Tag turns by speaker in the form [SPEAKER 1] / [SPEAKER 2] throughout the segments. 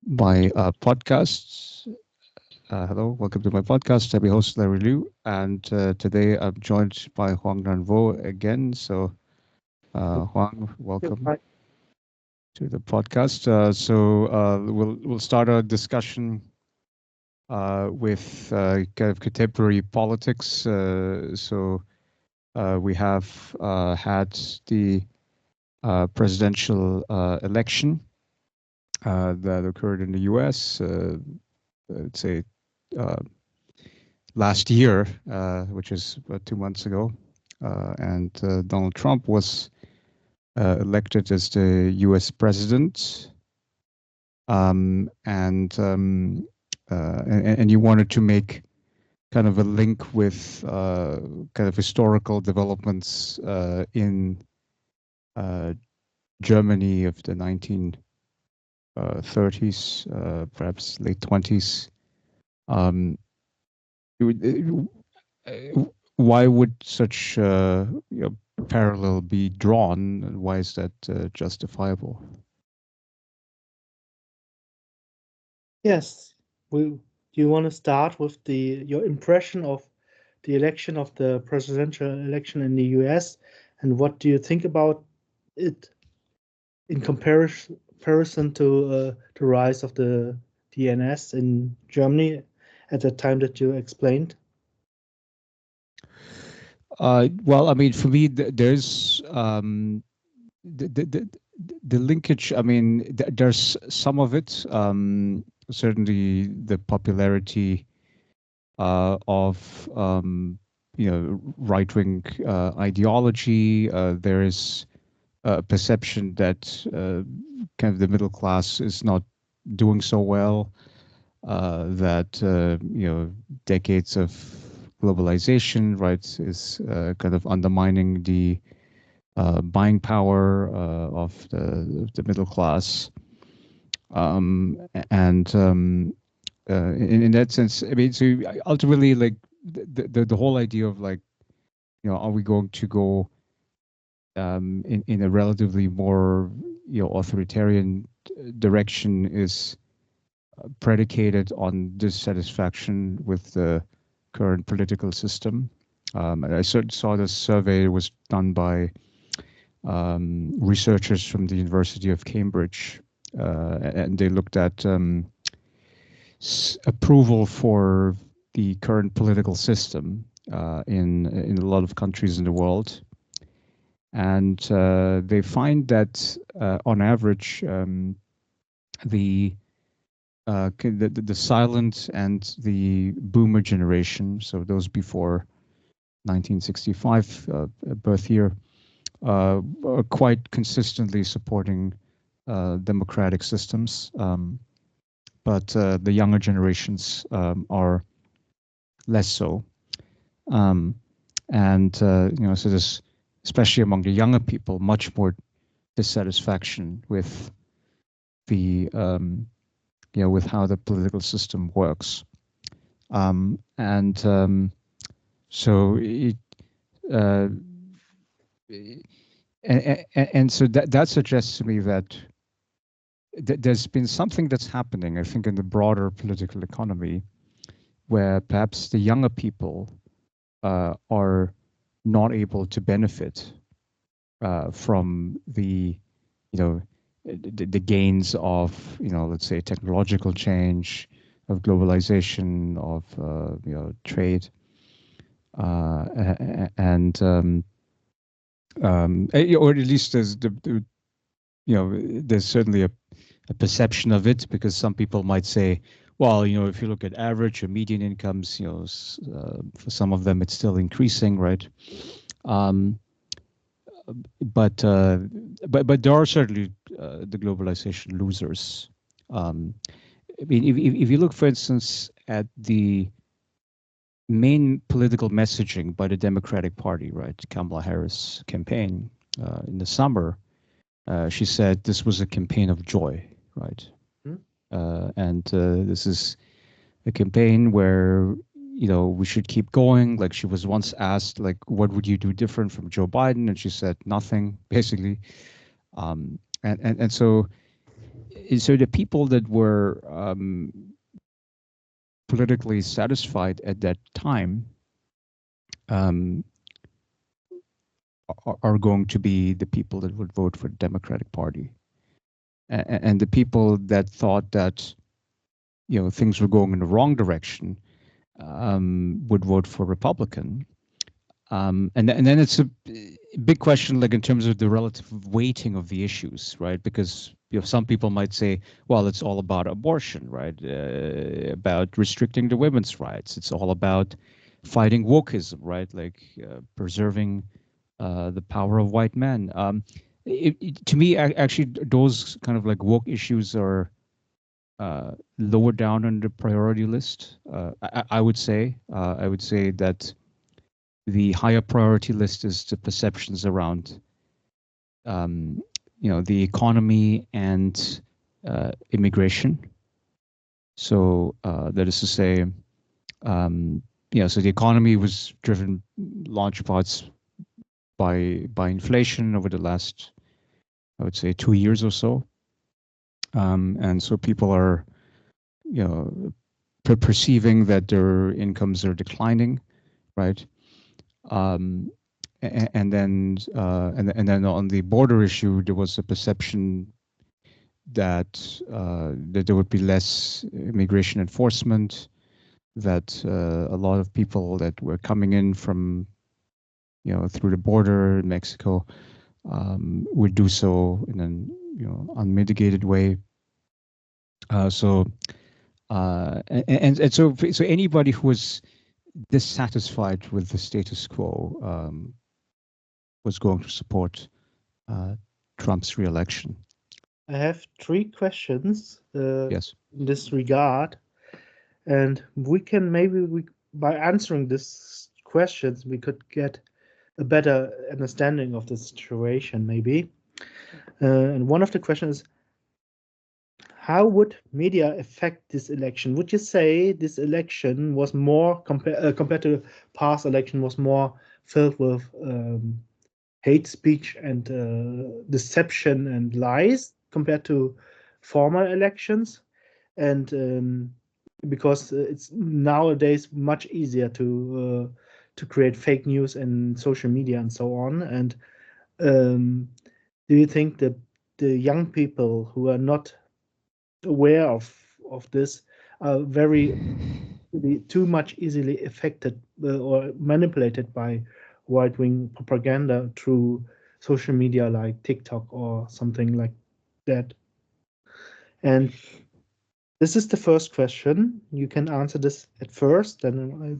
[SPEAKER 1] my podcast. Hello, welcome to my podcast. I'm your host, Larry Liu, and today I'm joined by Hoang-Nhan Vo again. So, Huang,
[SPEAKER 2] Yeah,
[SPEAKER 1] welcome
[SPEAKER 2] hi.
[SPEAKER 1] to the podcast. We'll start our discussion with kind of contemporary politics. We have had the presidential election that occurred in the U.S. Let's say uh, last year, which is about 2 months ago, and Donald Trump was elected as the U.S. president, and you wanted to make kind of a link with kind of historical developments in uh, Germany of the 1930s, perhaps late 20s. Um, why would such parallel be drawn, and why is that justifiable?
[SPEAKER 2] Yes, do you want to start with the your impression of the election of the presidential election in the US, and what do you think about it in comparison to the rise of the DNS in Germany at the time that you explained?
[SPEAKER 1] Well, I mean, for me, there's the, the, the, the linkage. I mean, there's some of it. Certainly, the popularity of right-wing ideology. There is a perception that kind of the middle class is not doing so well. That decades of globalization, right, is kind of undermining the buying power of the middle class, and in that sense, I mean, so ultimately, like the whole idea of like, are we going to go in a relatively more authoritarian direction is predicated on dissatisfaction with the current political system. And I saw this survey was done by researchers from the University of Cambridge, and they looked at approval for the current political system in a lot of countries in the world, and they find that on average the the silent and the boomer generation, so those before 1965 birth year, are quite consistently supporting democratic systems. But the younger generations are less so. Um, and, so there's, especially among the younger people, much more dissatisfaction with the, with how the political system works. And so it, uh, and so that suggests to me that there's been something that's happening, I think, in the broader political economy, where perhaps the younger people are not able to benefit from you know, the gains of, let's say, technological change, of globalization, of trade, and or at least there's certainly a perception of it, because some people might say, well, if you look at average or median incomes, for some of them it's still increasing, right? Um, but, uh, but there are certainly the globalization losers. Um, I mean, if you look, for instance, at the main political messaging by the Democratic Party, right, Kamala Harris campaign in the summer, she said this was a campaign of joy, right?
[SPEAKER 2] Hmm?
[SPEAKER 1] And this is a campaign where we should keep going. Like, she was once asked, like, what would you do different from Joe Biden, and she said nothing, basically. And so So the people that were politically satisfied at that time um, are going to be the people that would vote for the Democratic Party, and the people that thought that things were going in the wrong direction would vote for Republican. And then it's a big question, like in terms of the relative weighting of the issues, right? Because some people might say, well, it's all about abortion, right? About restricting the women's rights. It's all about fighting wokeism, right? Like preserving the power of white men. To me, actually, those kind of like woke issues are lower down on the priority list. I would say. I would say that the higher priority list is the perceptions around, um, the economy and immigration. So that is to say, so the economy was driven large parts by inflation over the last, I would say, 2 years or so, and so people are, you know, perceiving that their incomes are declining, right? Um, and then on the border issue, there was a perception that there would be less immigration enforcement, that a lot of people that were coming in from through the border in Mexico would do so in an unmitigated way. So and so anybody who was dissatisfied with the status quo was going to support uh, Trump's reelection.
[SPEAKER 2] I have three questions
[SPEAKER 1] Yes.
[SPEAKER 2] in this regard, and we can maybe by answering these questions we could get a better understanding of the situation. Maybe, and one of the questions is, how would media affect this election? Would you say this election was more compared to past election was more filled with hate speech and deception and lies compared to former elections? And because it's nowadays much easier to create fake news and social media and so on. And um, do you think that the young people who are not aware of this are very too much easily affected or manipulated by right-wing propaganda through social media like TikTok or something like that? And this is the first question. You can answer this at first, then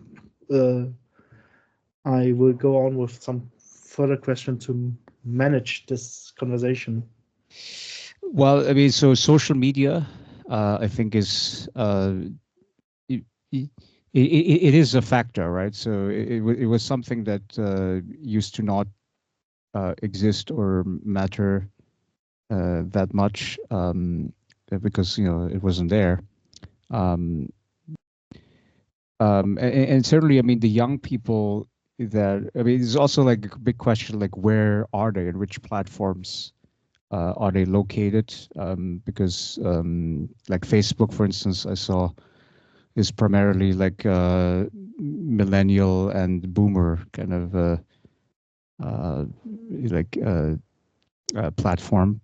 [SPEAKER 2] I will go on with some further question to manage this conversation.
[SPEAKER 1] Well, I mean, so social media, I think, is it, it, it is a factor, right? So it was something that used to not exist or matter that much because it wasn't there. Um, and certainly, I mean, the young people that I mean, it's also like a big question, like where are they and which platforms are they located? Because like Facebook, for instance, I saw is primarily like millennial and boomer kind of uh, like platform.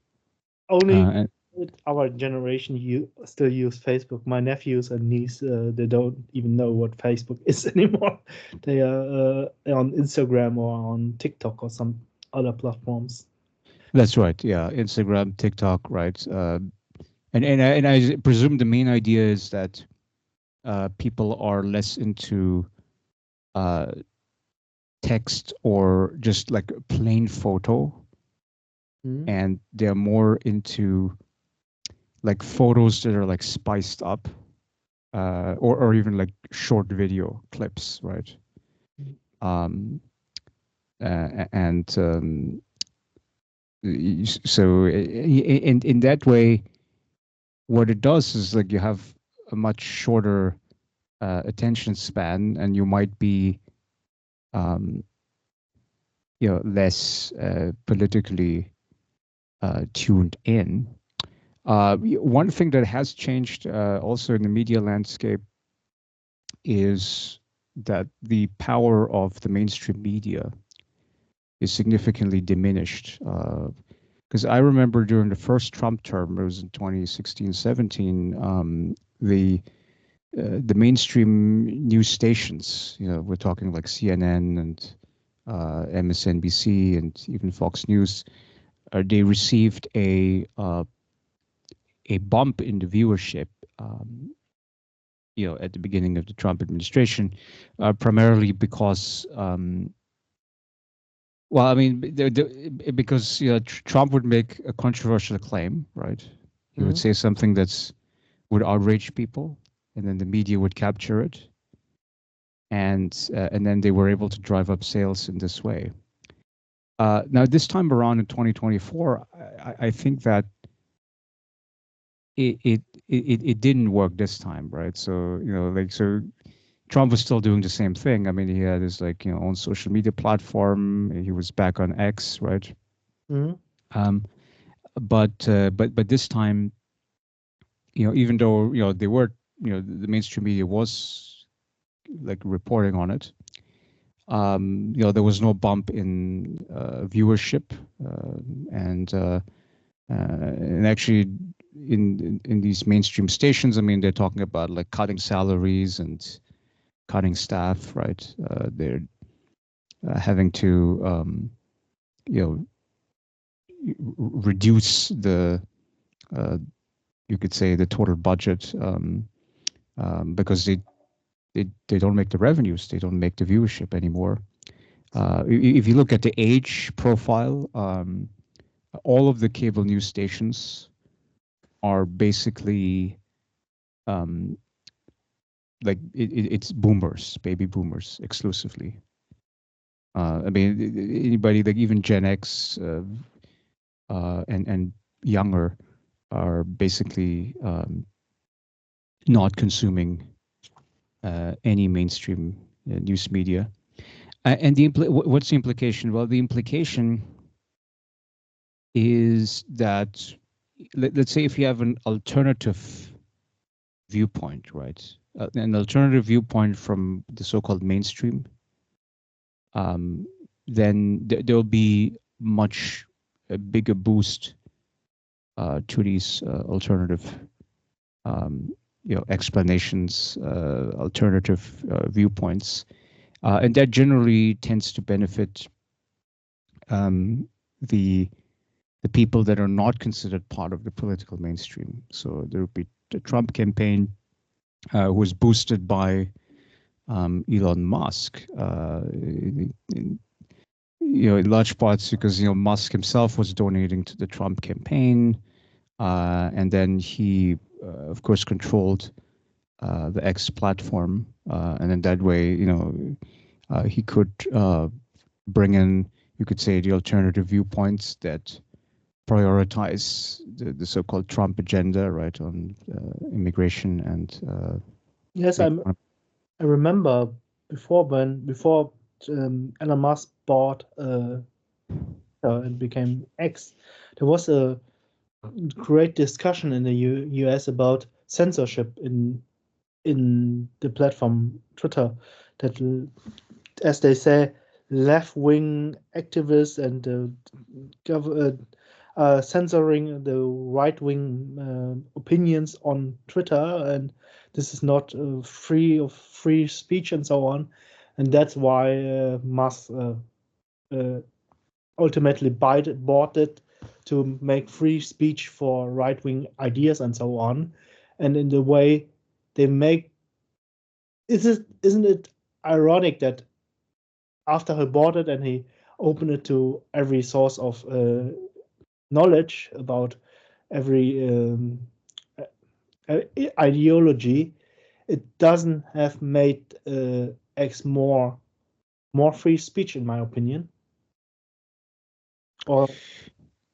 [SPEAKER 2] Only
[SPEAKER 1] And
[SPEAKER 2] our generation you still use Facebook. My nephews and niece, they don't even know what Facebook is anymore. They are on Instagram or on TikTok or some other platforms.
[SPEAKER 1] that's right, yeah, Instagram, TikTok, right? And I presume the main idea is that people are less into uh, text or just like plain photo,
[SPEAKER 2] Mm.
[SPEAKER 1] and they're more into like photos that are like spiced up, or even like short video clips, right? Um, and so in that way, what it does is like you have a much shorter attention span, and you might be um, less politically tuned in. One thing that has changed also in the media landscape is that the power of the mainstream media is significantly diminished. Because I remember during the first Trump term, it was in 2016, 17, the mainstream news stations, we're talking like CNN and MSNBC and even Fox News, they received a bump in the viewership, at the beginning of the Trump administration, primarily because, well, I mean, because Trump would make a controversial claim, right? He would say something would outrage people, and then the media would capture it, and then they were able to drive up sales in this way. Now, this time around in 2024, I think that it didn't work this time, right? So so Trump was still doing the same thing. I mean, he had his own social media platform. He was back on X, right? Um, but this time, even though they were the mainstream media was like reporting on it, there was no bump in viewership, and actually in these mainstream stations, I mean, they're talking about like cutting salaries and cutting staff, right? They're having to reduce you could say the total budget, because they don't make the revenues, they don't make the viewership anymore. If you look at the age profile, all of the cable news stations are basically like it's boomers, baby boomers exclusively. I mean, anybody like even Gen X and younger are basically not consuming any mainstream news media. And what's the implication? Well, the implication is that let's say if you have an alternative viewpoint, right? An alternative viewpoint from the so-called mainstream, then there'll be much a bigger boost to these alternative, explanations, alternative viewpoints, and that generally tends to benefit the people that are not considered part of the political mainstream. So there would be the Trump campaign, was boosted by Elon Musk, in large parts because Musk himself was donating to the Trump campaign, and then he, of course, controlled the X platform, and in that way, he could bring in, you could say, the alternative viewpoints that prioritize the so-called Trump agenda, right, on immigration and
[SPEAKER 2] Yes, I remember before Elon Musk bought and became X, there was a great discussion in the US about censorship in the platform Twitter, that as they say, left-wing activists and censoring the right-wing opinions on Twitter, and this is not free of free speech and so on, and that's why Musk ultimately bought it to make free speech for right-wing ideas and so on, and in the way they make, isn't it ironic that after he bought it and he opened it to every source of knowledge about every ideology, it doesn't have made X more free speech, in my opinion, or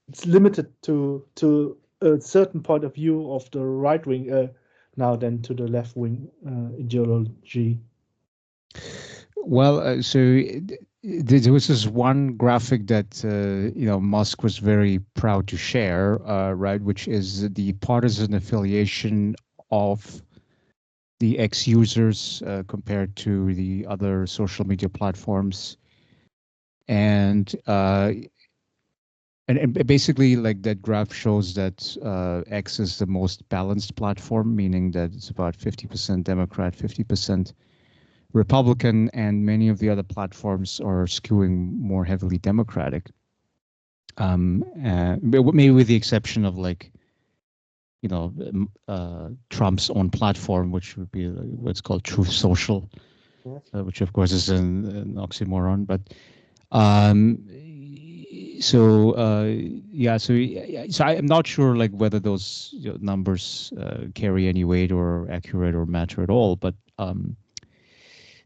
[SPEAKER 2] it's limited to a certain point of view of the right wing now than to the left wing ideology.
[SPEAKER 1] well, so there was this one graphic that Musk was very proud to share, right, which is the partisan affiliation of the X users compared to the other social media platforms, and basically, like that graph shows that X is the most balanced platform, meaning that it's about 50% Democrat, 50% Republican, and many of the other platforms are skewing more heavily Democratic. Maybe with the exception of like Trump's own platform, which would be what's called Truth Social,
[SPEAKER 2] Yes.
[SPEAKER 1] which of course is an oxymoron. But um, so yeah, so I'm not sure like whether those numbers carry any weight or accurate or matter at all. But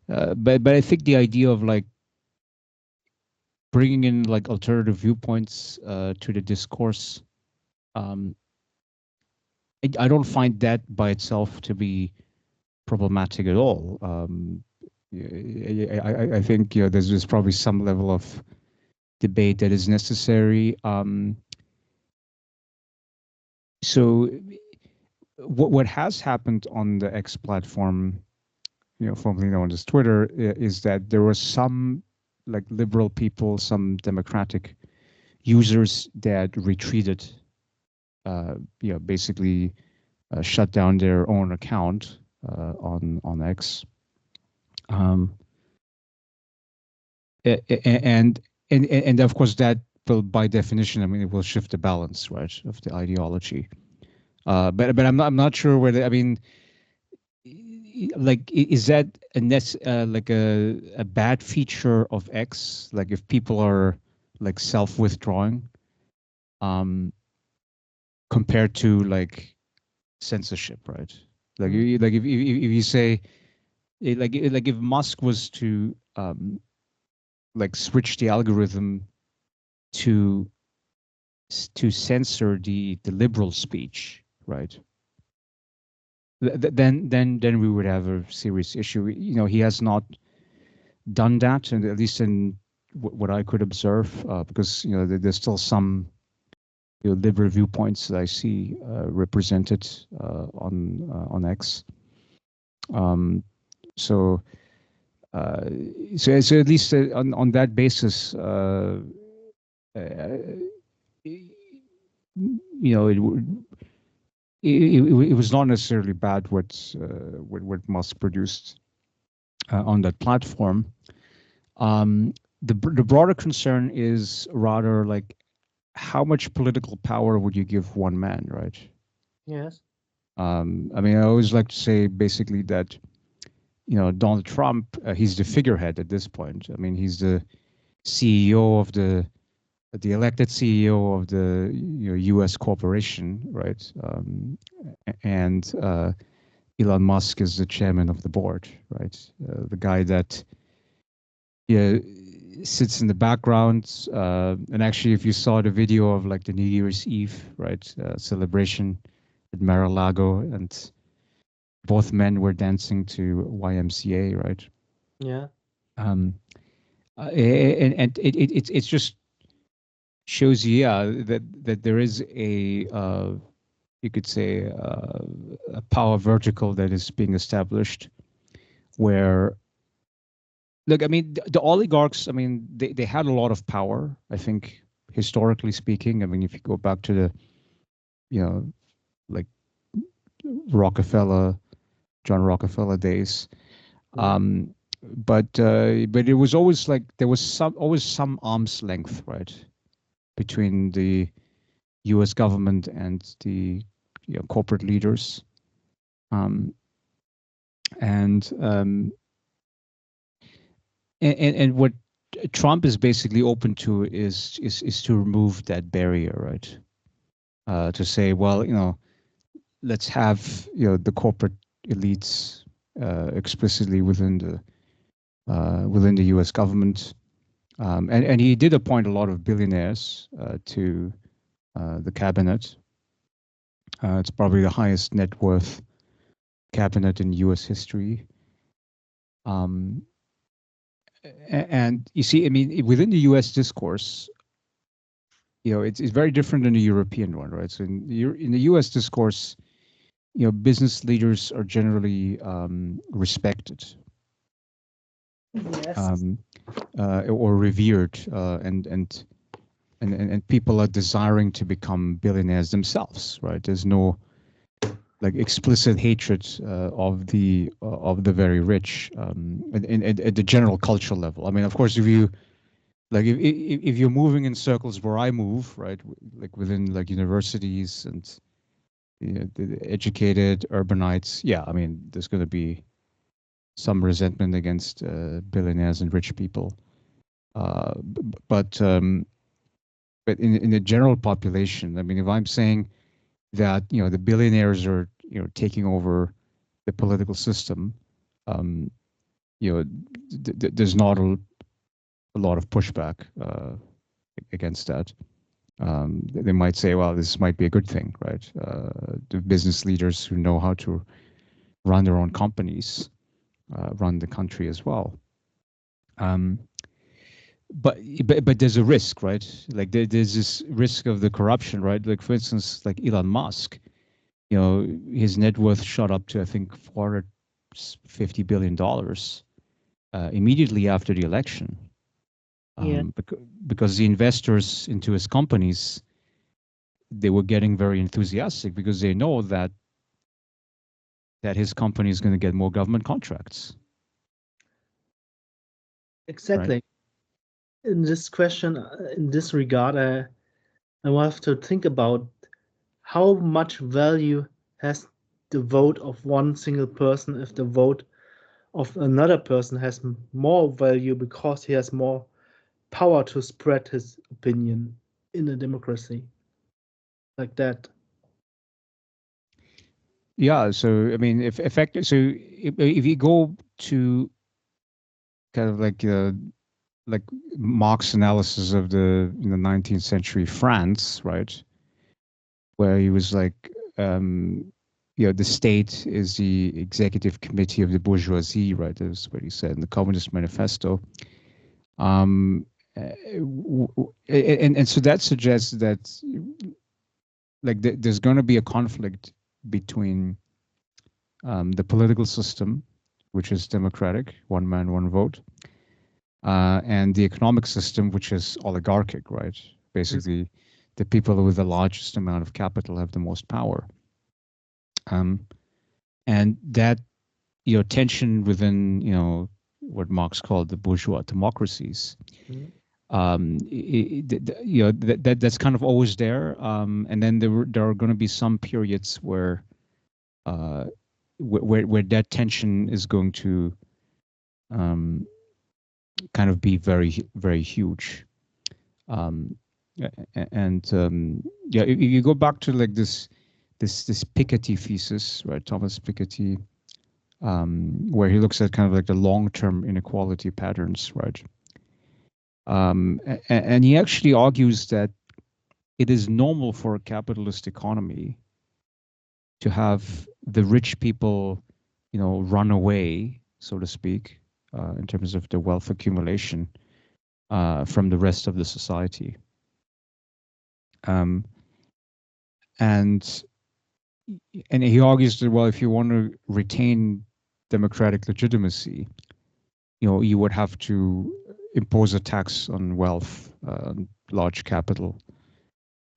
[SPEAKER 1] I think the idea of like bringing in like alternative viewpoints to the discourse, um, I don't find that by itself to be problematic at all. I think there's probably some level of debate that is necessary. So what has happened on the X platform, formerly known as Twitter, is that there were some like liberal people, some democratic users that retreated, basically shut down their own account on X. Um, and and of course that will by definition, I mean, it will shift the balance, right, of the ideology. But I'm not sure whether, I mean, like is that like a bad feature of X, like if people are like self-withdrawing um compared to like censorship, right? Like
[SPEAKER 2] Mhm.
[SPEAKER 1] like if you say like if Musk was to like switch the algorithm to censor the liberal speech, right? Then we would have a serious issue. He has not done that, and at least in what I could observe, because there's still some liberal viewpoints that I see represented on X. Um, so, uh, so at least on that basis, uh, it it was not necessarily bad what Musk produced on that platform. Um, the broader concern is rather like how much political power would you give one man, right?
[SPEAKER 2] Yes.
[SPEAKER 1] I mean, I always like to say basically that Donald Trump, he's the figurehead at this point. I mean, he's the CEO of the elected CEO of the U.S. corporation, right? And Elon Musk is the chairman of the board, right? The guy that yeah sits in the background. And actually, if you saw the video of like the New Year's Eve, right, celebration at Mar-a-Lago, and both men were dancing to YMCA, right?
[SPEAKER 2] Yeah.
[SPEAKER 1] Um, and it just shows you, yeah, that there is a you could say a power vertical that is being established where look, I mean, the oligarchs, I mean, they had a lot of power, I think, historically speaking. I mean, if you go back to the, like Rockefeller, John Rockefeller days.
[SPEAKER 2] Mhm.
[SPEAKER 1] But it was always like there was always some arm's length, right, between the U.S. government and the corporate leaders. Um, and, um, and what Trump is basically open to is to remove that barrier, right? To say, well, let's have the corporate elites explicitly within the U.S. government, and he did appoint a lot of billionaires to the cabinet. It's probably the highest net worth cabinet in U.S. history. Um, And you see, I mean, within the U.S. discourse, it's very different than the European one, right? So in the U.S. discourse, business leaders are generally respected,
[SPEAKER 2] Yes,
[SPEAKER 1] or revered, and people are desiring to become billionaires themselves, right? There's no like explicit hatred of the very rich, at the general cultural level. I mean, of course, if you like if you're moving in circles where I move, right, like within like universities and the educated urbanites, yeah, I mean, there's going to be some resentment against billionaires and rich people, uh, but in the general population, I mean, if I'm saying that the billionaires are taking over the political system, um, there's not a lot of pushback against that. They might say, well, this might be a good thing, right? The business leaders who know how to run their own companies run the country as well. Um, but there's a risk, right? Like there's this risk of the corruption, right? Like for instance, like Elon Musk, his net worth shot up to I think $450 billion immediately after the election,
[SPEAKER 2] yeah,
[SPEAKER 1] because the investors into his companies, they were getting very enthusiastic because they know that his company is going to get more government contracts, right?
[SPEAKER 2] exactly. In this question, in this regard, I will have to think about how much value has the vote of one single person if the vote of another person has more value because he has more power to spread his opinion in a democracy like that.
[SPEAKER 1] Yeah. So I mean, if effective, so if you go to kind of like Marx's analysis of the 19th century France, right, where he was like, um, the state is the executive committee of the bourgeoisie, right? That's what he said in the Communist Manifesto. Um, and so that suggests that like there's going to be a conflict between the political system, which is democratic, one man, one vote, and the economic system, which is oligarchic, right? Basically, the people with the largest amount of capital have the most power. Um, and that tension within what Marx called the bourgeois democracies,
[SPEAKER 2] Mhm.
[SPEAKER 1] that's kind of always there. And then there are going to be some periods uh, where that tension is going to um, kind of be very very huge. Um, and yeah, if you go back to like this Piketty thesis, right, Thomas Piketty, where he looks at kind of like the long-term inequality patterns, right? And he actually argues that it is normal for a capitalist economy to have the rich people, run away, so to speak, in terms of the wealth accumulation from the rest of the society. Um, and and he argues that, well, if you want to retain democratic legitimacy, you would have to impose a tax on wealth, large capital,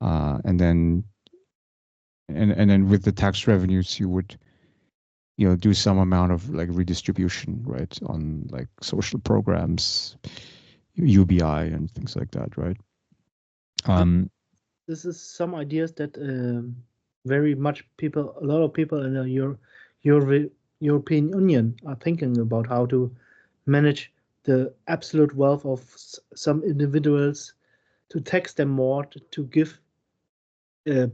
[SPEAKER 1] and then with the tax revenues, you would do some amount of like redistribution, right, on like social programs, UBI, and things like that, right?
[SPEAKER 2] Th-
[SPEAKER 1] Um,
[SPEAKER 2] This is some ideas that very much people, a lot of people in the European Union are thinking about how to manage the absolute wealth of some individuals, to tax them more, to give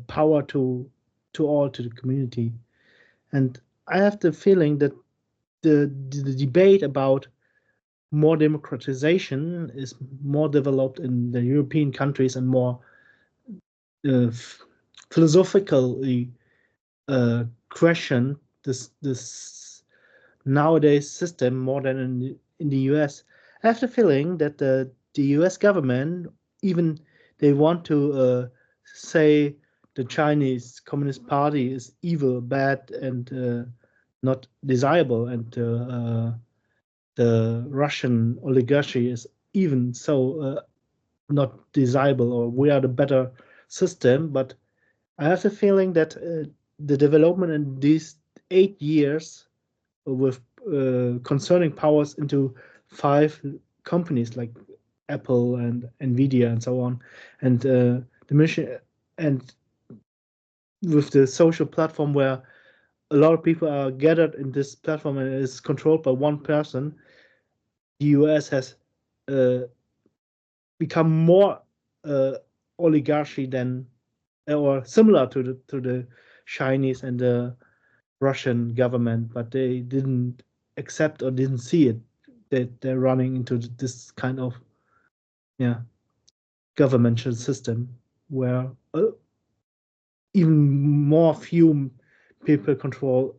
[SPEAKER 2] power to all, to the community. And I have the feeling that the debate about more democratization is more developed in the European countries and more philosophically question this nowadays system more than in the US. I have the feeling that the U.S. government, even they want to say the Chinese Communist Party is evil, bad, and not desirable, and the Russian oligarchy is even so not desirable, or we are the better system. But I have the feeling that the development in these 8 years with concerning powers into five companies like Apple and Nvidia and so on, and the mission, and with the social platform where a lot of people are gathered in this platform and it is controlled by one person, the US has uh, become more uh, oligarchy than or similar to the Chinese and the Russian government, but they didn't accept or didn't see it that they're running into this kind of yeah governmental system where even more few people control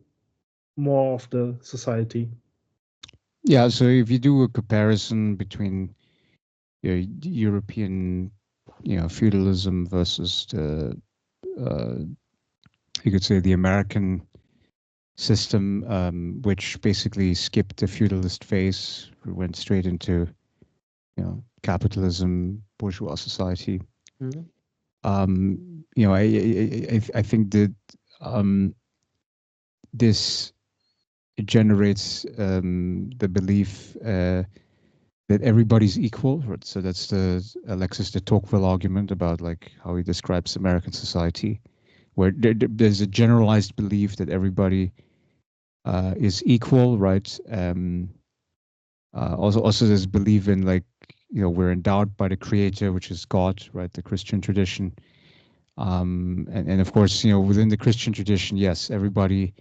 [SPEAKER 2] more of the society.
[SPEAKER 1] Yeah, so if you do a comparison between the European, feudalism versus the, uh, you could say, the American system, which basically skipped the feudalist phase, went straight into, capitalism, bourgeois society.
[SPEAKER 2] Mhm.
[SPEAKER 1] I think that um, this generates the belief that everybody's equal. Right? So that's the Alexis de Tocqueville argument about like how he describes American society, where there's a generalized belief that everybody is equal, right? Also, there's belief in like we're endowed by the Creator, which is God, right? The Christian tradition, and of course within the Christian tradition, yes, everybody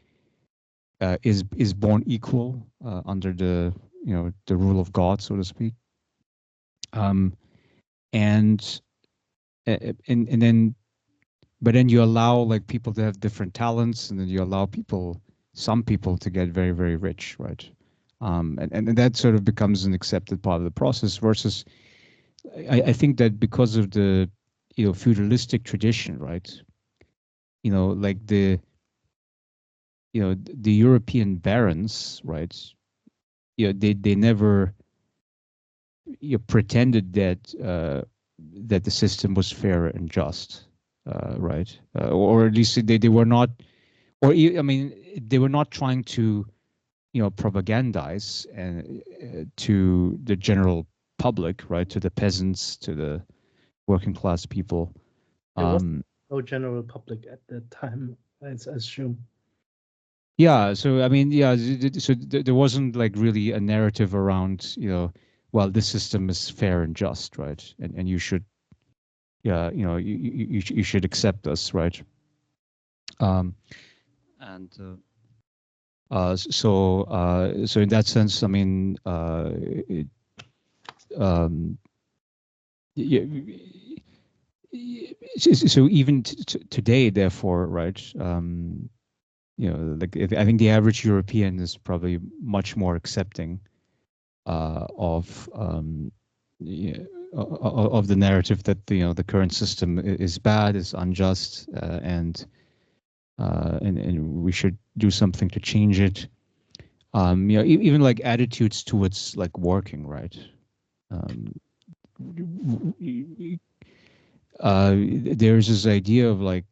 [SPEAKER 1] is born equal under the rule of God, so to speak. Um, and and then but then you allow like people to have different talents, and then you allow some people to get very, very rich, right? And that sort of becomes an accepted part of the process. Versus, I think that because of the feudalistic tradition, right? Like the European barons, right? They never pretended that the system was fair and just, right? Or at least they were not, I mean, they were not trying to propagandize to the general public, right? To the peasants, to the working class people.
[SPEAKER 2] There was
[SPEAKER 1] Um,
[SPEAKER 2] no general public at that time, I assume.
[SPEAKER 1] yeah, so I mean, yeah, so there wasn't like really a narrative around, well, this system is fair and just, right? And you should, yeah, you should accept us, right? Um, and so in that sense, I mean, um, yeah, so even today, therefore, right? Like I think the average European is probably much more accepting of yeah, of the narrative that the current system is bad, is unjust, and we should do something to change it. Even like attitudes towards like working, right? Um, there's this idea of like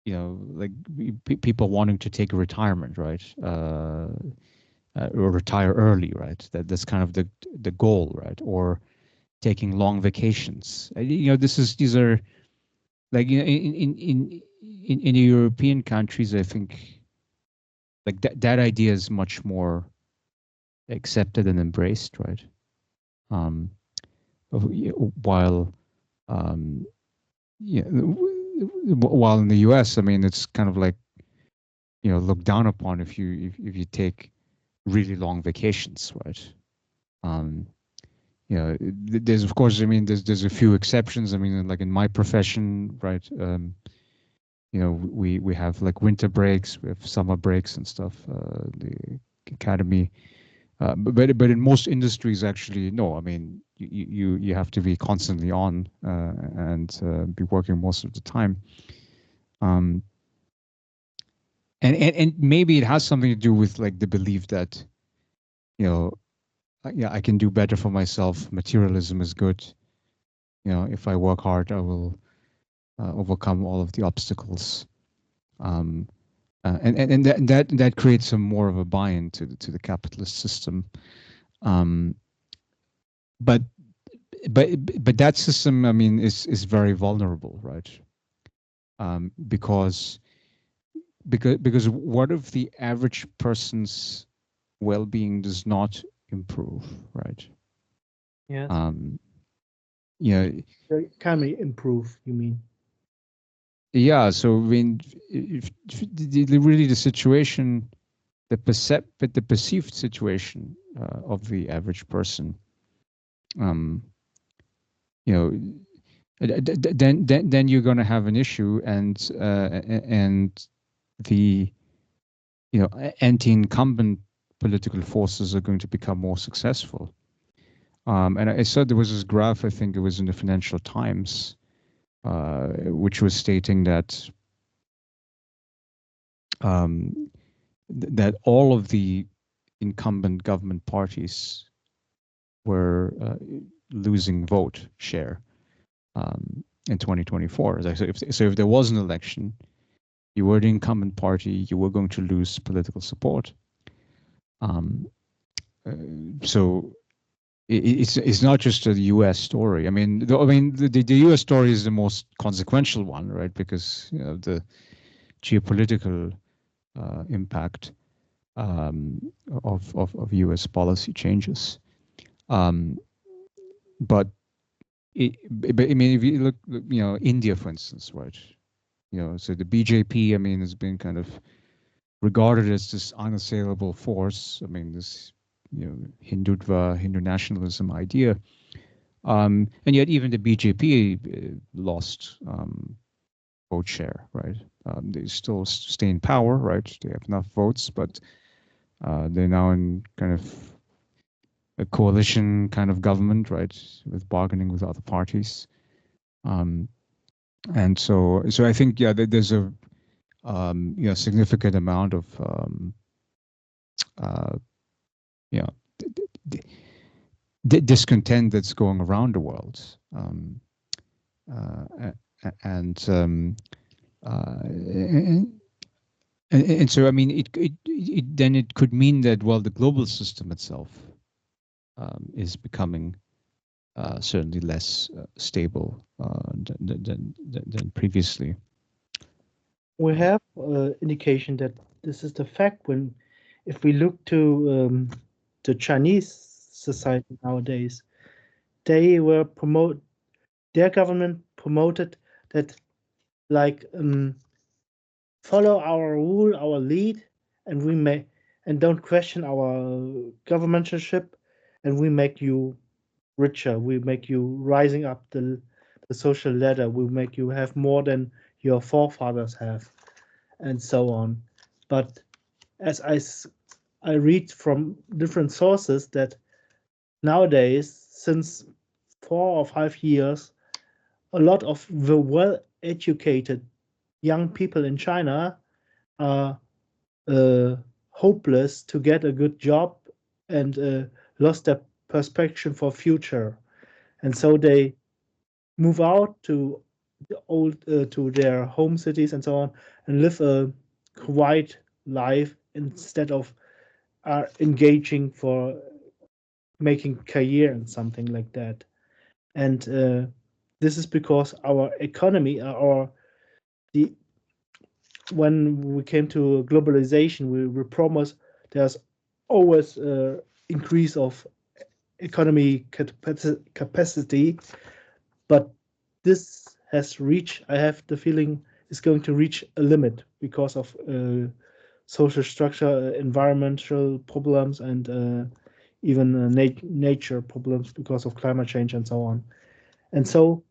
[SPEAKER 1] like people wanting to take a retirement, right? Or retire early, right? That's kind of the goal, right? Or taking long vacations. These are like in the European countries, I think like that idea is much more accepted and embraced, right? Um, while um, yeah, while in the U.S., I mean, it's kind of like looked down upon if you take really long vacations, right? Um, there's of course, I mean, there's a few exceptions. I mean, like in my profession, right? We have like winter breaks, we have summer breaks and stuff. The academy, But in most industries, actually, no. I mean, you have to be constantly on and be working most of the time. Um, and maybe it has something to do with like the belief that, you know, yeah, I can do better for myself. Materialism is good. You know, if I work hard, I will overcome all of the obstacles. Um, and that creates some more of a buy-in to the capitalist system. Um, but but that system, I mean, is very vulnerable, right? Because what if the average person's well-being does not improve, right?
[SPEAKER 2] Yes.
[SPEAKER 1] Um, you know,
[SPEAKER 2] Can we improve, you mean?
[SPEAKER 1] yeah. So I mean, if really the situation, the perceived situation of the average person, um, you know, then you're going to have an issue, and the anti-incumbent political forces are going to become more successful. And I saw there was this graph, I think it was in the Financial Times, which was stating that that all of the incumbent government parties were losing vote share in 2024. So if there was an election, you were the incumbent party, you were going to lose political support. Um, so it's not just a U.S. story. I mean, the U.S. story is the most consequential one, right? Because the geopolitical impact of U.S. policy changes. Um, but but I mean, if you look, India, for instance, right? So the BJP, I mean, has been kind of regarded as this unassailable force. I mean, this Hindutva, Hindu nationalism idea. And yet even the BJP lost vote share, right? They still stay in power, right? They have enough votes, but they're now in kind of a coalition kind of government, right, with bargaining with other parties. Um, and so I think, yeah, there's a significant amount of uh, you know discontent that's going around the world. Uh, and and so I mean then it could mean that, well, the global system itself is becoming certainly less stable than previously.
[SPEAKER 2] We have indication that this is the fact when, if we look to the Chinese society nowadays, they were promote their government promoted that, like, follow our rule, our lead, and we may and don't question our governmentalship, and we make you richer. We make you rising up the social ladder. We make you have more than your forefathers have, and so on. But as I read from different sources that nowadays, since 4 or 5 years, a lot of the well-educated young people in China are hopeless to get a good job and lost their perspective for future, and so they move out to to their home cities and so on, and live a quiet life instead of engaging for making career and something like that. And this is because our economy, our the when we came to globalization, we promised there's always increase of economy capacity, but this has reached, I have the feeling, is going to reach a limit because of social structure, environmental problems, and even nature problems because of climate change and so on. And so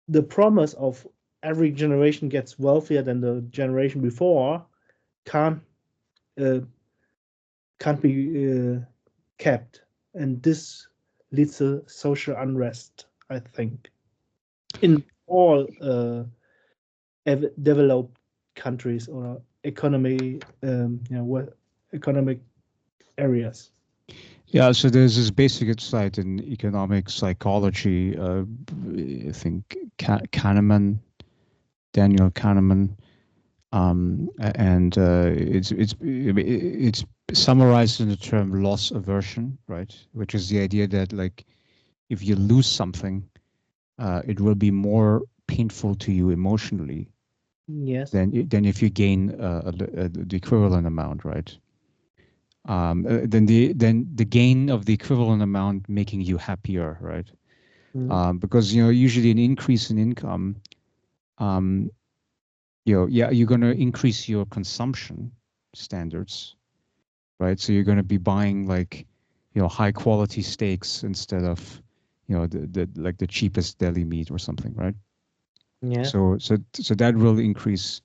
[SPEAKER 2] the promise of every generation gets wealthier than the generation before can't uh, can't be kept, and this leads to social unrest, I think, in all developed countries or economic areas.
[SPEAKER 1] Yeah, so there's this basic insight in economic psychology. I think Kahneman, Daniel Kahneman, and it's summarized in the term loss aversion, right? Which is the idea that like if you lose something, it will be more painful to you emotionally
[SPEAKER 2] Yes.
[SPEAKER 1] than if you gain the equivalent amount, right? Then the gain of the equivalent amount making you happier, right?
[SPEAKER 2] Mm.
[SPEAKER 1] Because usually an increase in income, um, yeah, you're going to increase your consumption standards, right? So you're going to be buying like high quality steaks instead of the like the cheapest deli meat or something, right?
[SPEAKER 2] Yes.
[SPEAKER 1] So that will increase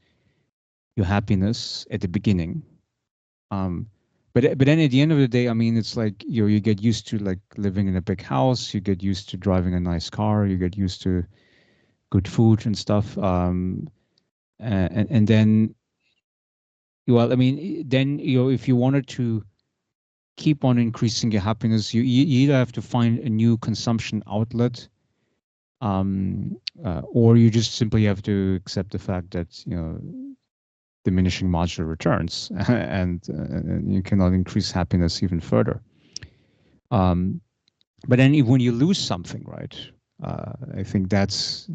[SPEAKER 1] your happiness at the beginning. Um, but then at the end of the day, I mean, it's like you get used to like living in a big house, you get used to driving a nice car, you get used to good food and stuff. And then, well, I mean, then if you wanted to keep on increasing your happiness, you either have to find a new consumption outlet, or you just simply have to accept the fact that diminishing marginal returns, and you cannot increase happiness even further. Um, but then when you lose something, right? I think that's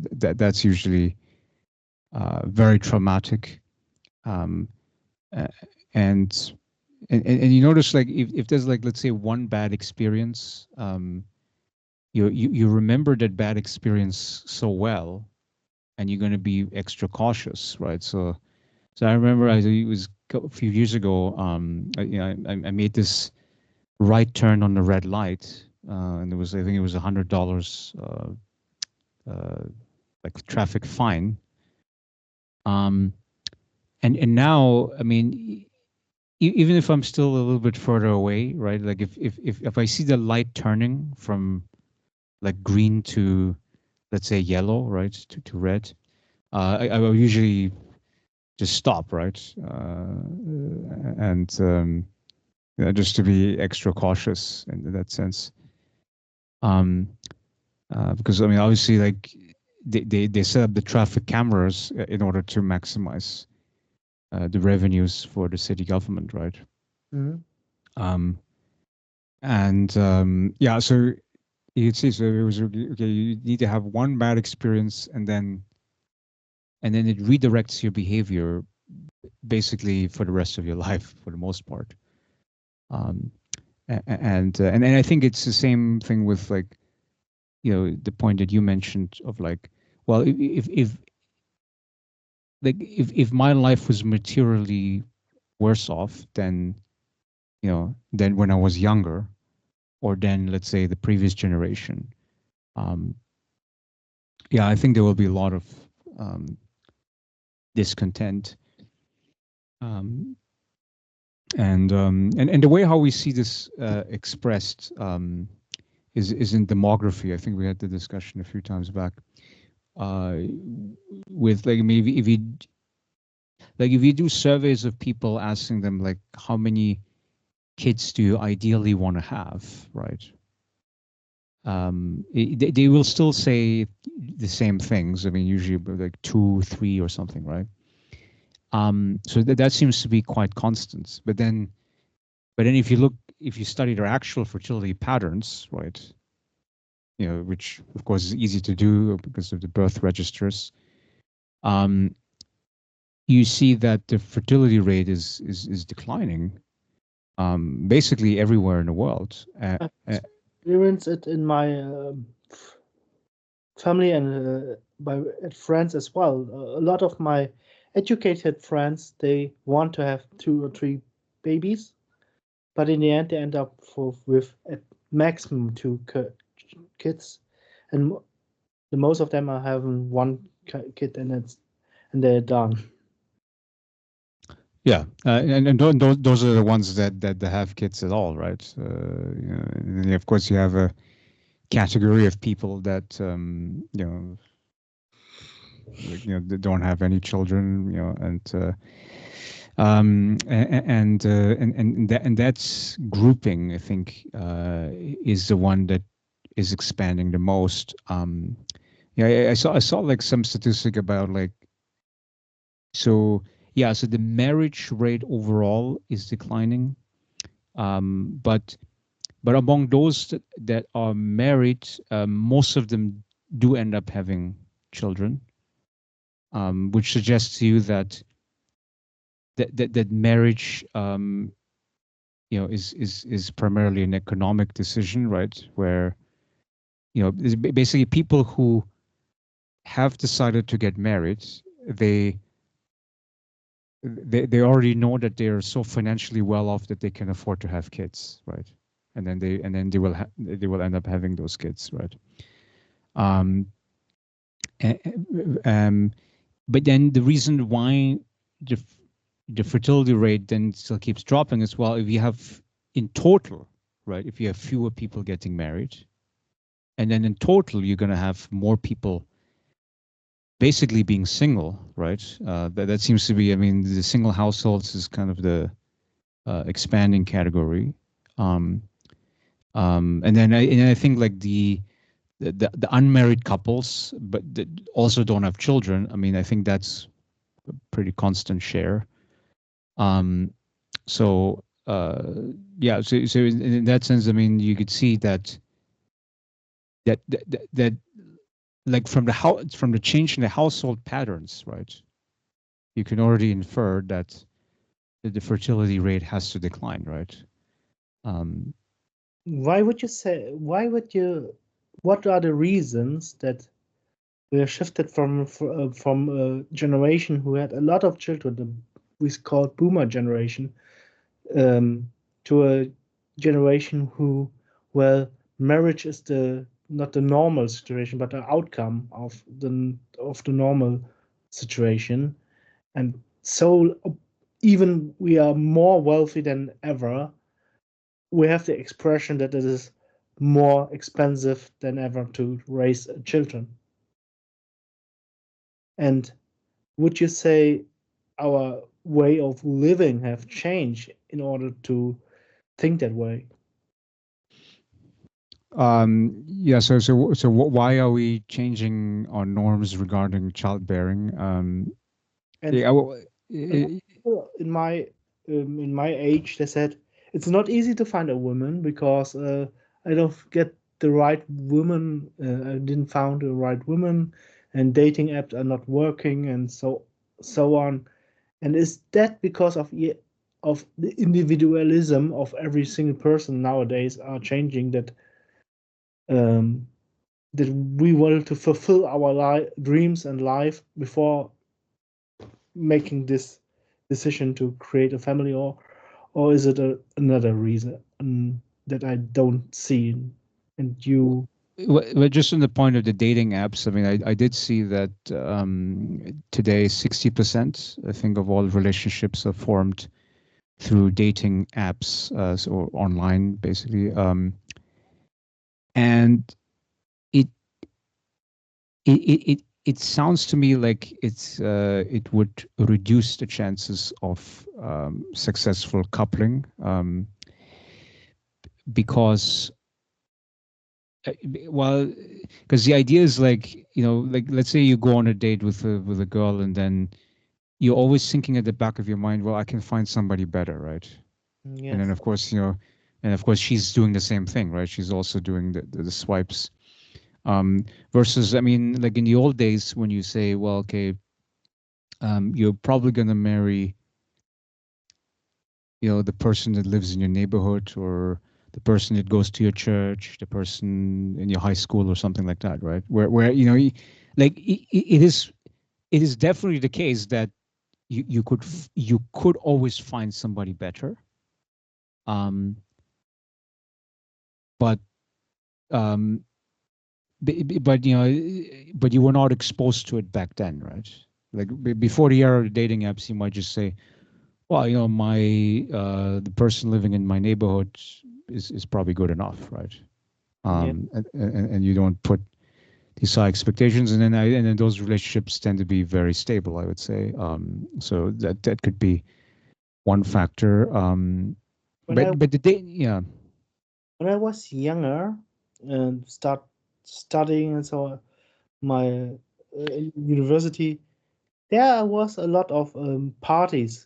[SPEAKER 1] usually very traumatic. Um, uh, and, and you notice like if there's like let's say one bad experience, you remember that bad experience so well, and you're going to be extra cautious, right? So I remember it was a few years ago. I made this right turn on the red light, and I think it was $100, uh, like traffic fine. Um, and now, I mean, even if I'm still a little bit further away, right? Like if I see the light turning from like green to let's say yellow, right, to red, I will usually just stop, right, and just to be extra cautious in that sense. Um, because I mean, obviously, like they set up the traffic cameras in order to maximize the revenues for the city government, right?
[SPEAKER 2] Mm.
[SPEAKER 1] Um, and yeah, so you can see, so it was okay. You need to have one bad experience, and then it redirects your behavior basically for the rest of your life, for the most part. Um, and I think it's the same thing with like the point that you mentioned of like, well, if my life was materially worse off than when I was younger, or than let's say the previous generation, um, yeah, I think there will be a lot of um, discontent, um, and the way how we see this expressed is in demography. I think we had the discussion a few times back, uh, with like maybe if you do surveys of people asking them like how many kids do you ideally want to have, right? They will still say the same things. I mean, usually like two, three, or something, right? So that seems to be quite constant. But then if you study their actual fertility patterns, right? Which of course is easy to do because of the birth registers. Um, you see that the fertility rate is declining, basically everywhere in the world.
[SPEAKER 2] I've experienced it in my family and by friends as well. A lot of my educated friends, they want to have 2 or 3 babies, but in the end they end up with a maximum 2 kids, and the most of them are having one kid, and they're done.
[SPEAKER 1] Yeah, and those are the ones that have kids at all, right? And then of course you have a category of people that like, that don't have any children, and that's grouping, I think, is the one that is expanding the most. Yeah, I saw like some statistic about like, so yeah, so the marriage rate overall is declining, but among those that are married, most of them do end up having children, which suggests to you that marriage, is primarily an economic decision, right? Where it's basically people who have decided to get married, they they already know that they are so financially well off that they can afford to have kids, right? And then they will end up having those kids, right? Um, a- but then the reason why the the fertility rate then still keeps dropping as well, if you have in total, right? If you have fewer people getting married, and then in total you're going to have more people basically being single, right? That seems to be, I mean, the single households is kind of the expanding category. Um, and then I think like the unmarried couples, but that also don't have children. I mean, I think that's a pretty constant share. Um, so yeah, so in that sense, I mean, you could see that like from the change in the household patterns, right? You can already infer that the fertility rate has to decline, right? Um,
[SPEAKER 2] Why would you say, why would you, what are the reasons that we have shifted from a generation who had a lot of children, we call boomer generation, um, to a generation who, well, marriage is the not the normal situation, but the outcome of the normal situation, and so even we are more wealthy than ever, we have the expression that it is more expensive than ever to raise children. And would you say our way of living have changed in order to think that way?
[SPEAKER 1] yeah. So why are we changing our norms regarding childbearing?
[SPEAKER 2] And
[SPEAKER 1] Yeah. Well,
[SPEAKER 2] a lot of people in my age, they said it's not easy to find a woman because I don't get the right woman. I didn't found the right woman, and dating apps are not working, and so on. And is that because of the individualism of every single person nowadays are changing um, that we want to fulfill our dreams and life before making this decision to create a family, or is it another reason that I don't see? And you,
[SPEAKER 1] well, just on the point of the dating apps, I mean, I did see that today 60%, I think, of all relationships are formed through dating apps, or online, basically. And it it sounds to me like it would reduce the chances of successful coupling, because well, because the idea is like, like, let's say you go on a date with a girl, and then you're always thinking at the back of your mind, well, I can find somebody better, right? And then
[SPEAKER 2] yes,
[SPEAKER 1] of course, and of course she's doing the same thing, right? She's also doing the swipes. Versus, I mean, like in the old days when you say, well, okay, you're probably gonna marry, the person that lives in your neighborhood, or the person that goes to your church, the person in your high school, or something like that, right? Where like it is definitely the case that you could always find somebody better, um, but um, but but you were not exposed to it back then, right? Like before the era of the dating apps, you might just say, Well, my the person living in my neighborhood is probably good enough, right?
[SPEAKER 2] Yeah.
[SPEAKER 1] And you don't put these high expectations, and then those relationships tend to be very stable, I would say. So that could be one factor.
[SPEAKER 2] When I
[SPEAKER 1] But the day, yeah,
[SPEAKER 2] when I was younger and start studying and so on, my university, there was a lot of parties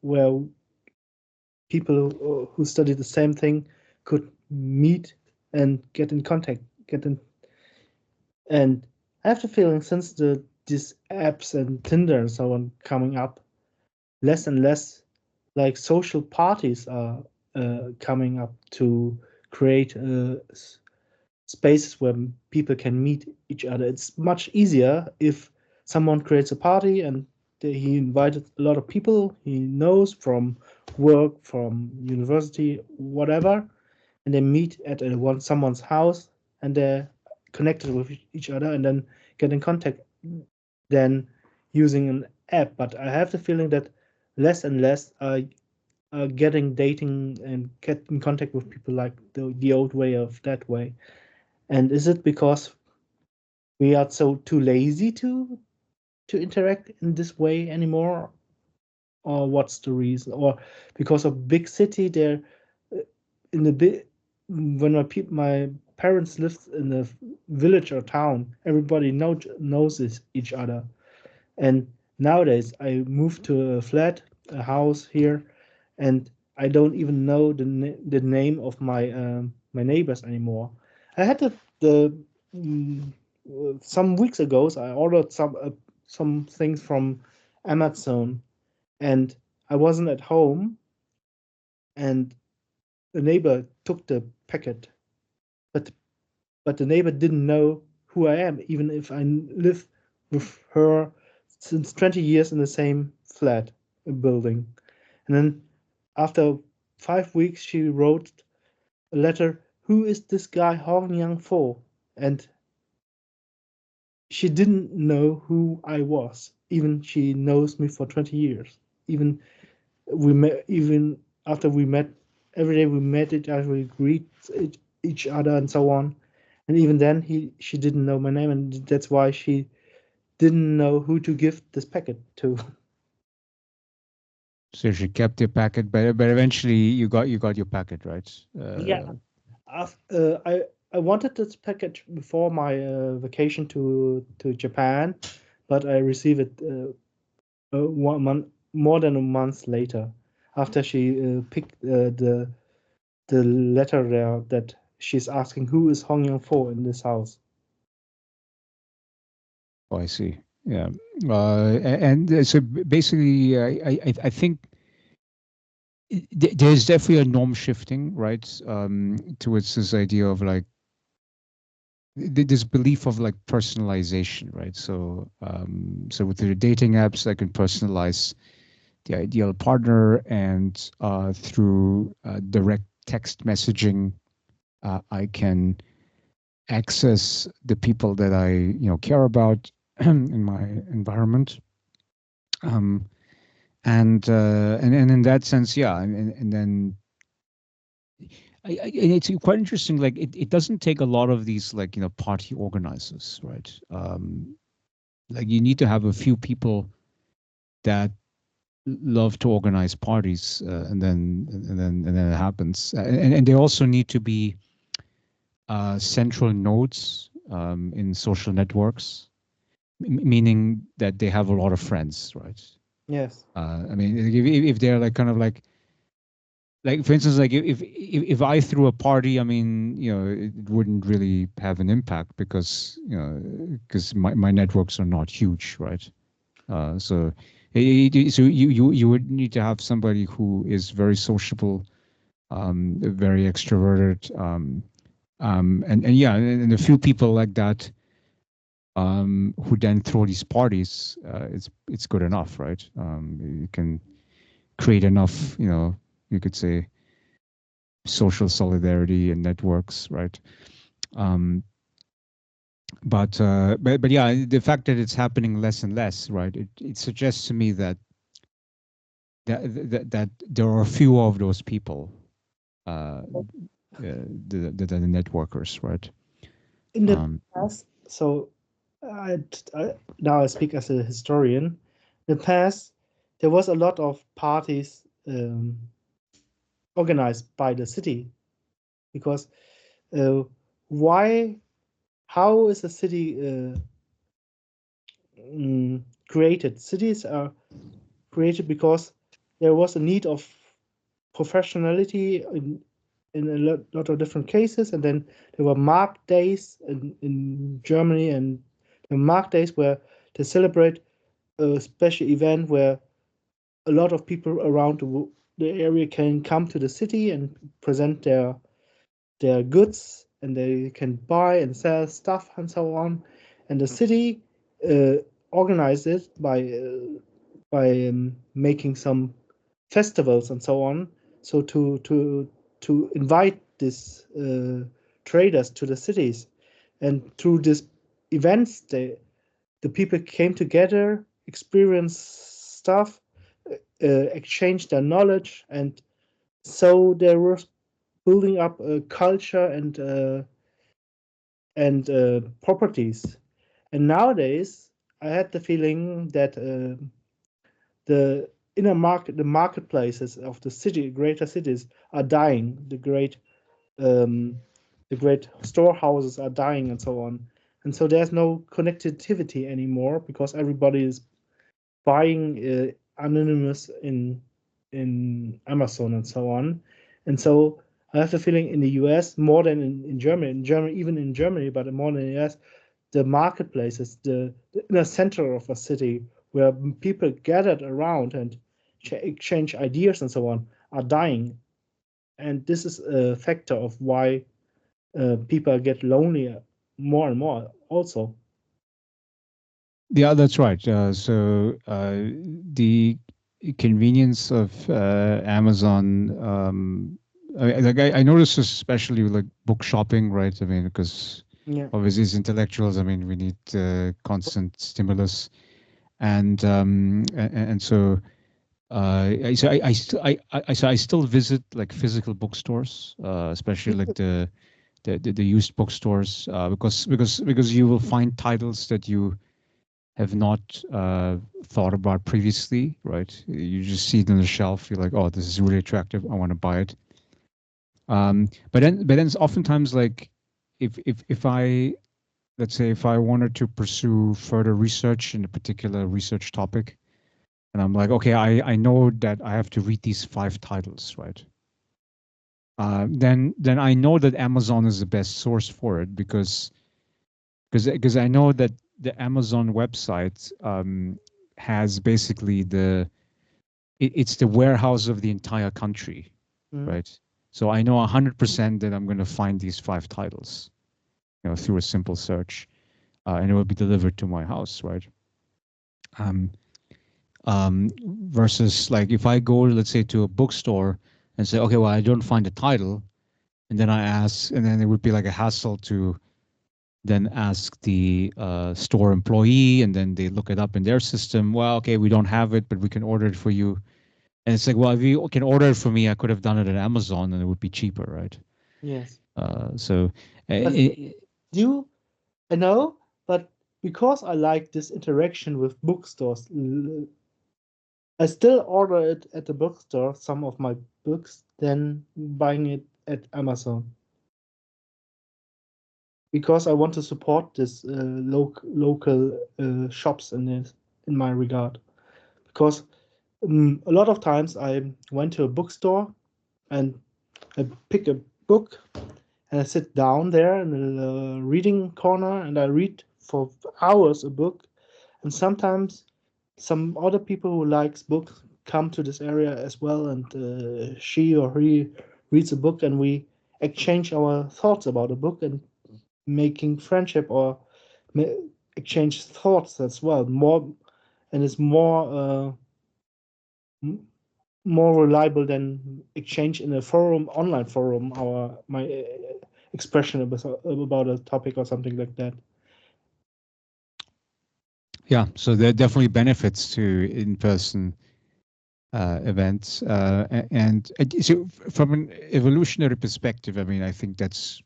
[SPEAKER 2] where people who study the same thing could meet and get in contact, get in. And I have the feeling since these apps and Tinder and so on coming up, less and less like social parties are coming up to create spaces where people can meet each other. It's much easier if someone creates a party and he invited a lot of people he knows from work, from university, whatever, and they meet at someone's house and they're connected with each other and then get in contact than using an app. But I have the feeling that less and less are getting dating and get in contact with people like the old way of that way. And is it because we are so too lazy to interact in this way anymore, or what's the reason? Or because of big city, there in the big when my parents lived in a village or town, everybody knows each other. And nowadays, I moved to a flat, a house here, and I don't even know the name of my neighbors anymore. I had the mm, some weeks ago, so I ordered some things from Amazon, and I wasn't at home, and the neighbor took the packet, but the neighbor didn't know who I am, even if I live with her since 20 years in the same flat building. And then after 5 weeks, she wrote a letter. Who is this guy Hoang-Nhan Vo? And she didn't know who I was. Even she knows me for 20 years. Even even after we met, every day we met each other, we greet each other and so on. And even then, she didn't know my name, and that's why she didn't know who to give this packet to.
[SPEAKER 1] so she kept your packet, but eventually you got your packet, right?
[SPEAKER 2] Yeah, I wanted this package before my vacation to Japan, but I received it 1 month, more than a month later, after she picked the letter there that she's asking who is Hong Yang for in this house.
[SPEAKER 1] Oh, I see. Yeah, and so basically, I think there's definitely a norm shifting, right, towards this idea of like this belief of like personalization, right? So with the dating apps, I can personalize the ideal partner, and through direct text messaging, I can access the people that I care about in my environment. Um, and in that sense, yeah, and then and it's quite interesting. Like it doesn't take a lot of these like party organizers, right? Like you need to have a few people that love to organize parties, and then it happens. And they also need to be central nodes in social networks, meaning that they have a lot of friends, right?
[SPEAKER 2] Yes.
[SPEAKER 1] I mean, if they're like kind of like for instance, like if I threw a party, I mean, it wouldn't really have an impact because because my networks are not huge, right? So so you would need to have somebody who is very sociable, very extroverted, and yeah, and a few people like that, who then throw these parties. It's good enough, right? You can create enough, you could say, social solidarity and networks, right? Um, but yeah, the fact that it's happening less and less, right? It suggests to me that that there are few of those people, uh, the networkers, right?
[SPEAKER 2] In the
[SPEAKER 1] Um,
[SPEAKER 2] past, so now I speak as a historian. In the past, there was a lot of parties organized by the city because uh, why? How is a city created? Cities are created because there was a need of professionality in a lot of different cases, and then there were mark days in Germany, and the mark days where they celebrate a special event where a lot of people around the area can come to the city and present their goods, and they can buy and sell stuff and so on. And the city uh, organized it by making some festivals and so on. So to invite these traders to the cities, and through these events, the people came together, experienced stuff, exchanged their knowledge, and so there was building up a culture and properties. And nowadays, I had the feeling that the inner market, the marketplaces of the city, greater cities, are dying. Um, the great storehouses are dying, and so on. And so there's no connectivity anymore because everybody is buying anonymous in Amazon and so on. And so I have the feeling in the US more than in Germany. In Germany, even in Germany, but more than in the US, the marketplaces, the inner center of a city where people gathered around and exchange ideas and so on are dying. And this is a factor of why people get lonelier more and more also.
[SPEAKER 1] yeah, that's right. The convenience of Amazon. I noticed this especially with like book shopping, right? I mean, because
[SPEAKER 2] Yeah.
[SPEAKER 1] obviously as intellectuals, I mean, we need constant stimulus, and so I still visit like physical bookstores, especially like the used bookstores, because you will find titles that you have not thought about previously, right? You just see it on the shelf, you're like, oh, this is really attractive, I want to buy it. But then it's oftentimes like if I, let's say if I wanted to pursue further research in a particular research topic, and I'm like, okay, I know that I have to read these 5 titles, right? Then I know that Amazon is the best source for it because I know that the Amazon website has basically it's the warehouse of the entire country,
[SPEAKER 2] Mm.
[SPEAKER 1] right? So I know 100% that I'm going to find these 5 titles, through a simple search, and it will be delivered to my house, right? Um, versus like if I go, let's say, to a bookstore and say, okay, well, I don't find the title, and then I ask, and then it would be like a hassle to then ask the store employee, and then they look it up in their system. Well, okay, we don't have it, but we can order it for you. And it's like, well, if you can order it for me, I could have done it at Amazon, and it would be cheaper, right?
[SPEAKER 2] Yes.
[SPEAKER 1] So,
[SPEAKER 2] But you I know, but because I like this interaction with bookstores, I still order it at the bookstore, some of my books, than buying it at Amazon because I want to support this local shops in my regard. Because a lot of times I went to a bookstore and I pick a book and I sit down there in the reading corner and I read for hours a book. And sometimes some other people who likes books come to this area as well, and she or he reads a book, and we exchange our thoughts about a book and making friendship or ma- exchange thoughts as well. More and it's m- more reliable than exchange in a forum, online forum, or my expression about a topic or something like that.
[SPEAKER 1] yeah, so there are definitely benefits to in-person events. And so, from an evolutionary perspective, I mean, I think that's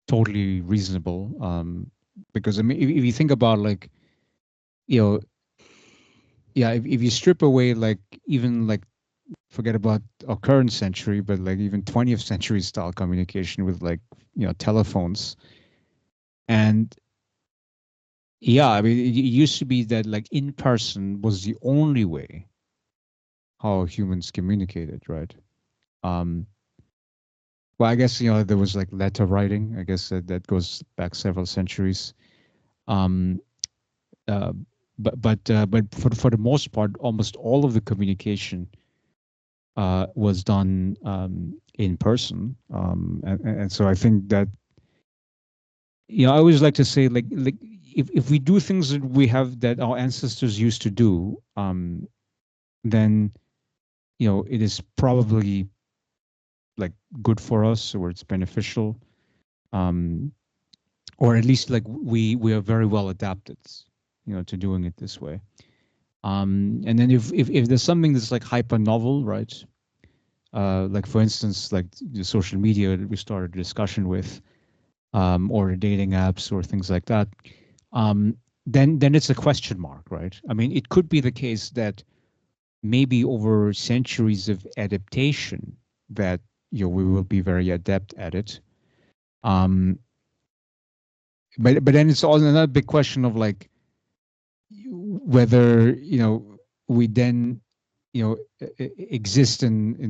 [SPEAKER 1] totally reasonable. Because I mean, if you think about like, you know, yeah, if you strip away like even like forget about our current century, but like even 20th century style communication with like telephones, and yeah, I mean it used to be that like in person was the only way how humans communicated, right? Um, well, I guess there was like letter writing. I guess that goes back several centuries. Um, uh, but for the most part, almost all of the communication was done in person, and so I think that I always like to say like if we do things that we have that our ancestors used to do, then it is probably like good for us or it's beneficial, um, or at least like we are very well adapted, to doing it this way. And then if there's something that's like hyper novel, right? Like for instance, like the social media that we started a discussion with, or the dating apps or things like that, um, then it's a question mark, right? I mean, it could be the case that maybe over centuries of adaptation that we will be very adept at it. Um, but then it's also another big question of like whether we then exist in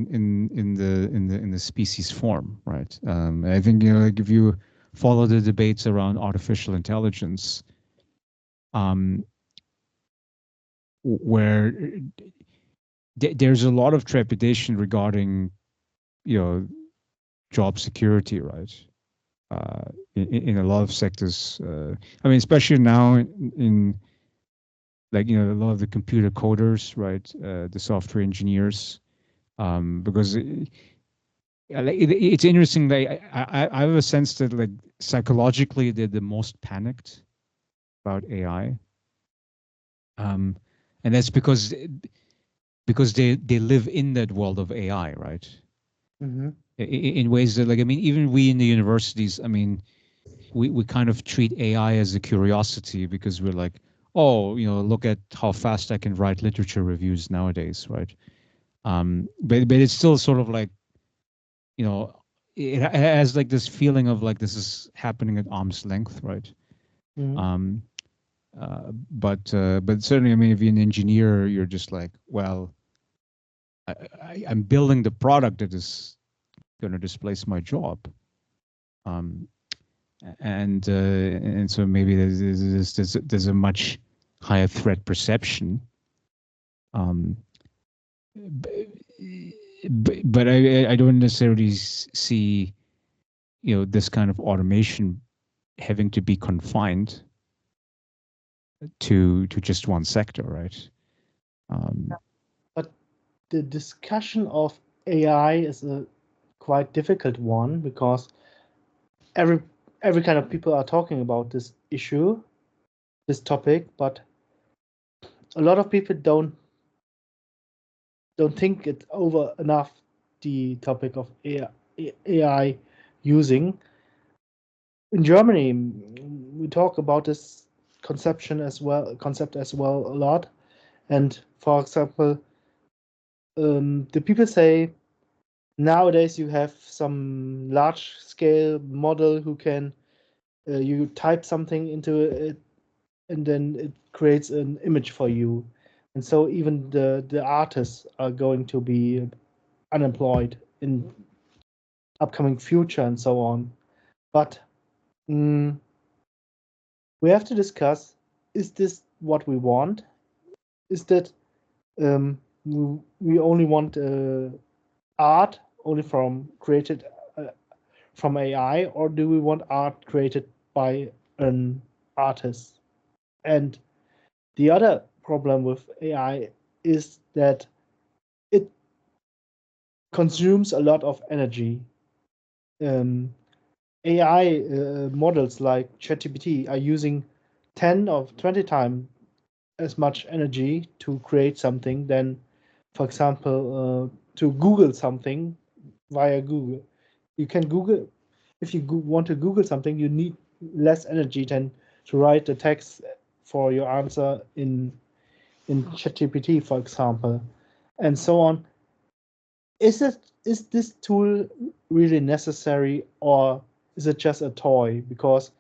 [SPEAKER 1] the species form, right? I think like if you follow the debates around artificial intelligence, um, where there's a lot of trepidation regarding you know job security, right? In a lot of sectors, I mean, especially now in like a lot of the computer coders, right? The software engineers, because it's interesting. Like I have a sense that like psychologically they're the most panicked about AI, um, and that's because they live in that world of AI, right?
[SPEAKER 2] Mm-hmm.
[SPEAKER 1] In ways that like I mean, even we in the universities, I mean, we kind of treat AI as a curiosity because we're like, oh, look at how fast I can write literature reviews nowadays, right? But it's still sort of like you know it has like this feeling of like this is happening at arm's length, right?
[SPEAKER 2] Mm-hmm.
[SPEAKER 1] um but certainly, I mean, if you're an engineer, you're just like, well, I'm building the product that is going to displace my job. um and so maybe there's a much higher threat perception. um but I don't necessarily see this kind of automation having to be confined to just one sector, right? Um,
[SPEAKER 2] But the discussion of AI is a quite difficult one because every every kind of people are talking about this issue, this topic, but a lot of people don't think it over enough, the topic of AI using. In Germany, we talk about this concept as well a lot. And for example, the people say nowadays you have some large scale model who can you type something into it and then it creates an image for you. And so even the artists are going to be unemployed in upcoming future and so on. But mm, we have to discuss: is this what we want? Is that we only want art only from created from AI, or do we want art created by an artist? And the other problem with AI is that it consumes a lot of energy. Um, AI models like ChatGPT are using 10 or 20 times as much energy to create something than, for example, to Google something via Google. You can Google, if you want to Google something, you need less energy than to write the text for your answer in ChatGPT, for example, and so on. Is this tool really necessary, or is it just a toy? Because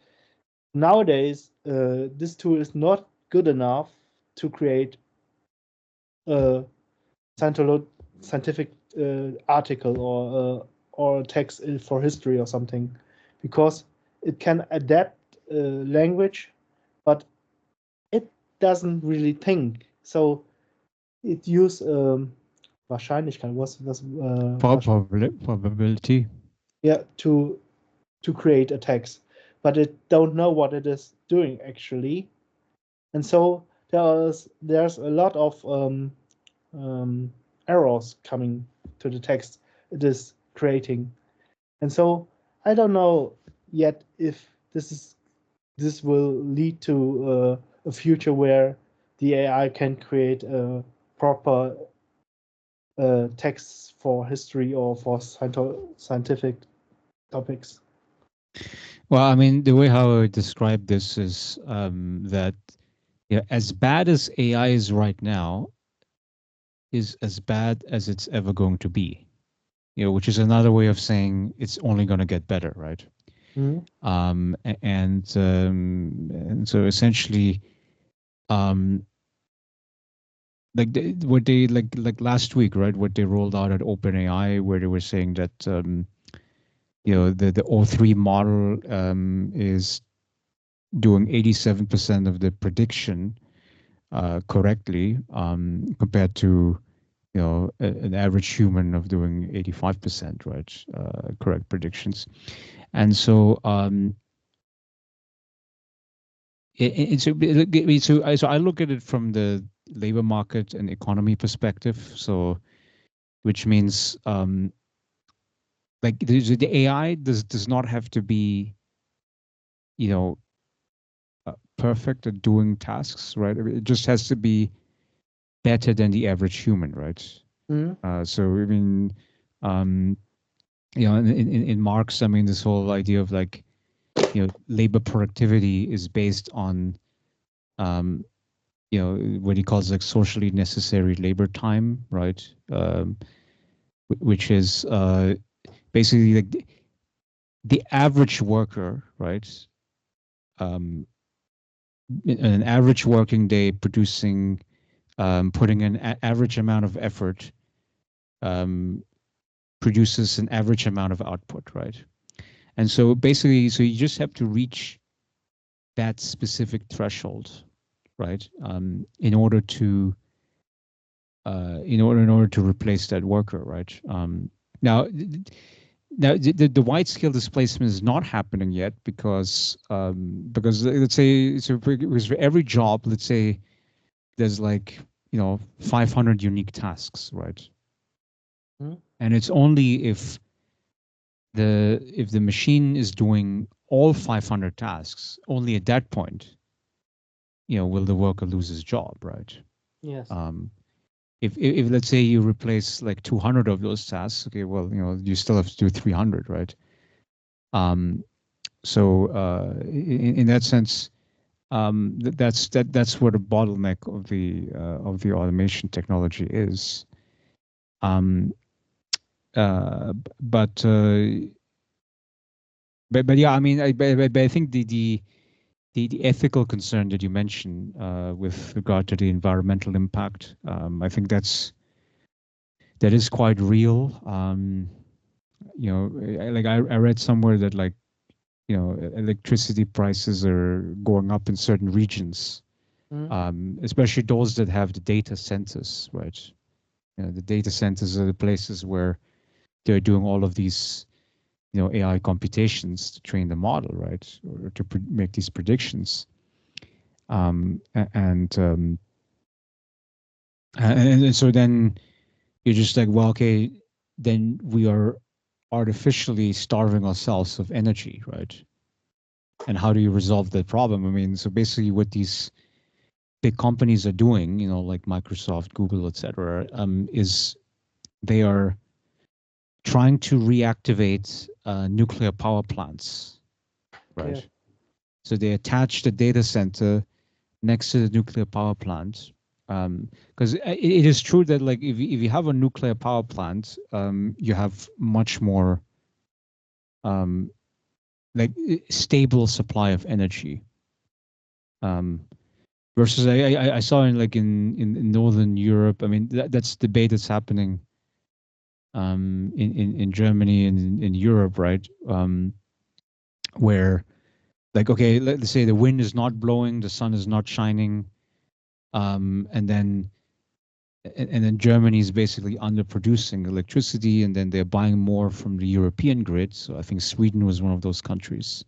[SPEAKER 2] nowadays, this tool is not good enough to create a scientific article or text for history or something, because it can adapt language, but it doesn't really think. So it use Wahrscheinlichkeit. Was
[SPEAKER 1] Probability.
[SPEAKER 2] yeah, to create a text, but it don't know what it is doing actually, and so there's a lot of errors coming to the text it is creating, and so I don't know yet if this will lead to a future where the AI can create a proper texts for history or for scientific topics.
[SPEAKER 1] Well, I mean, the way how I would describe this is that as bad as AI is right now, is as bad as it's ever going to be. Which is another way of saying it's only going to get better, right?
[SPEAKER 2] Mm-hmm.
[SPEAKER 1] And so essentially, um, what they like last week, right? What they rolled out at OpenAI, where they were saying that the O3 model is doing 87% of the prediction correctly, compared to an average human of doing 85%, right? Correct predictions. And so so I look at it from the labor market and economy perspective. So which means like the AI does not have to be you know perfect at doing tasks, right? I mean, it just has to be better than the average human, right?
[SPEAKER 2] Mm-hmm.
[SPEAKER 1] So I mean, um, in Marx, I mean, this whole idea of like labor productivity is based on um, what he calls like socially necessary labor time, right? Which is basically like the average worker, right? Um, an average working day producing, putting an average amount of effort, um, produces an average amount of output, right? And so basically, so you just have to reach that specific threshold, right? In order to replace that worker, right? Now, the wide scale displacement is not happening yet because let's say so because for every job, let's say there's like 500 unique tasks, right?
[SPEAKER 2] Mm-hmm.
[SPEAKER 1] And it's only if the machine is doing all 500 tasks, only at that point, will the worker lose his job, right?
[SPEAKER 2] Yes.
[SPEAKER 1] Um, if let's say you replace like 200 of those tasks, okay, well, you still have to do 300, right? Um, so in that sense, that's where the bottleneck of the automation technology is. Um, but yeah, I mean, but I think the ethical concern that you mentioned with regard to the environmental impact, I think that is quite real. I read somewhere that like electricity prices are going up in certain regions,
[SPEAKER 2] Mm-hmm.
[SPEAKER 1] especially those that have the data centers, right? The data centers are the places where they're doing all of these AI computations to train the model, right, or to make these predictions. And so then you're just like, well, okay, then we are artificially starving ourselves of energy, right? And how do you resolve that problem? I mean, so basically, what these big companies are doing, like Microsoft, Google, etc., is they are trying to reactivate nuclear power plants, right?
[SPEAKER 2] Yeah.
[SPEAKER 1] So they attach the data center next to the nuclear power plant. Because it is true that, like, if you have a nuclear power plant, you have much more um, like stable supply of energy. Um, versus I saw in, like, in Northern Europe. I mean, that's debate that's happening in Germany and in Europe, right? Where, like, okay, let's say the wind is not blowing, the sun is not shining, and then Germany is basically underproducing electricity, and then they're buying more from the European grid. So I think Sweden was one of those countries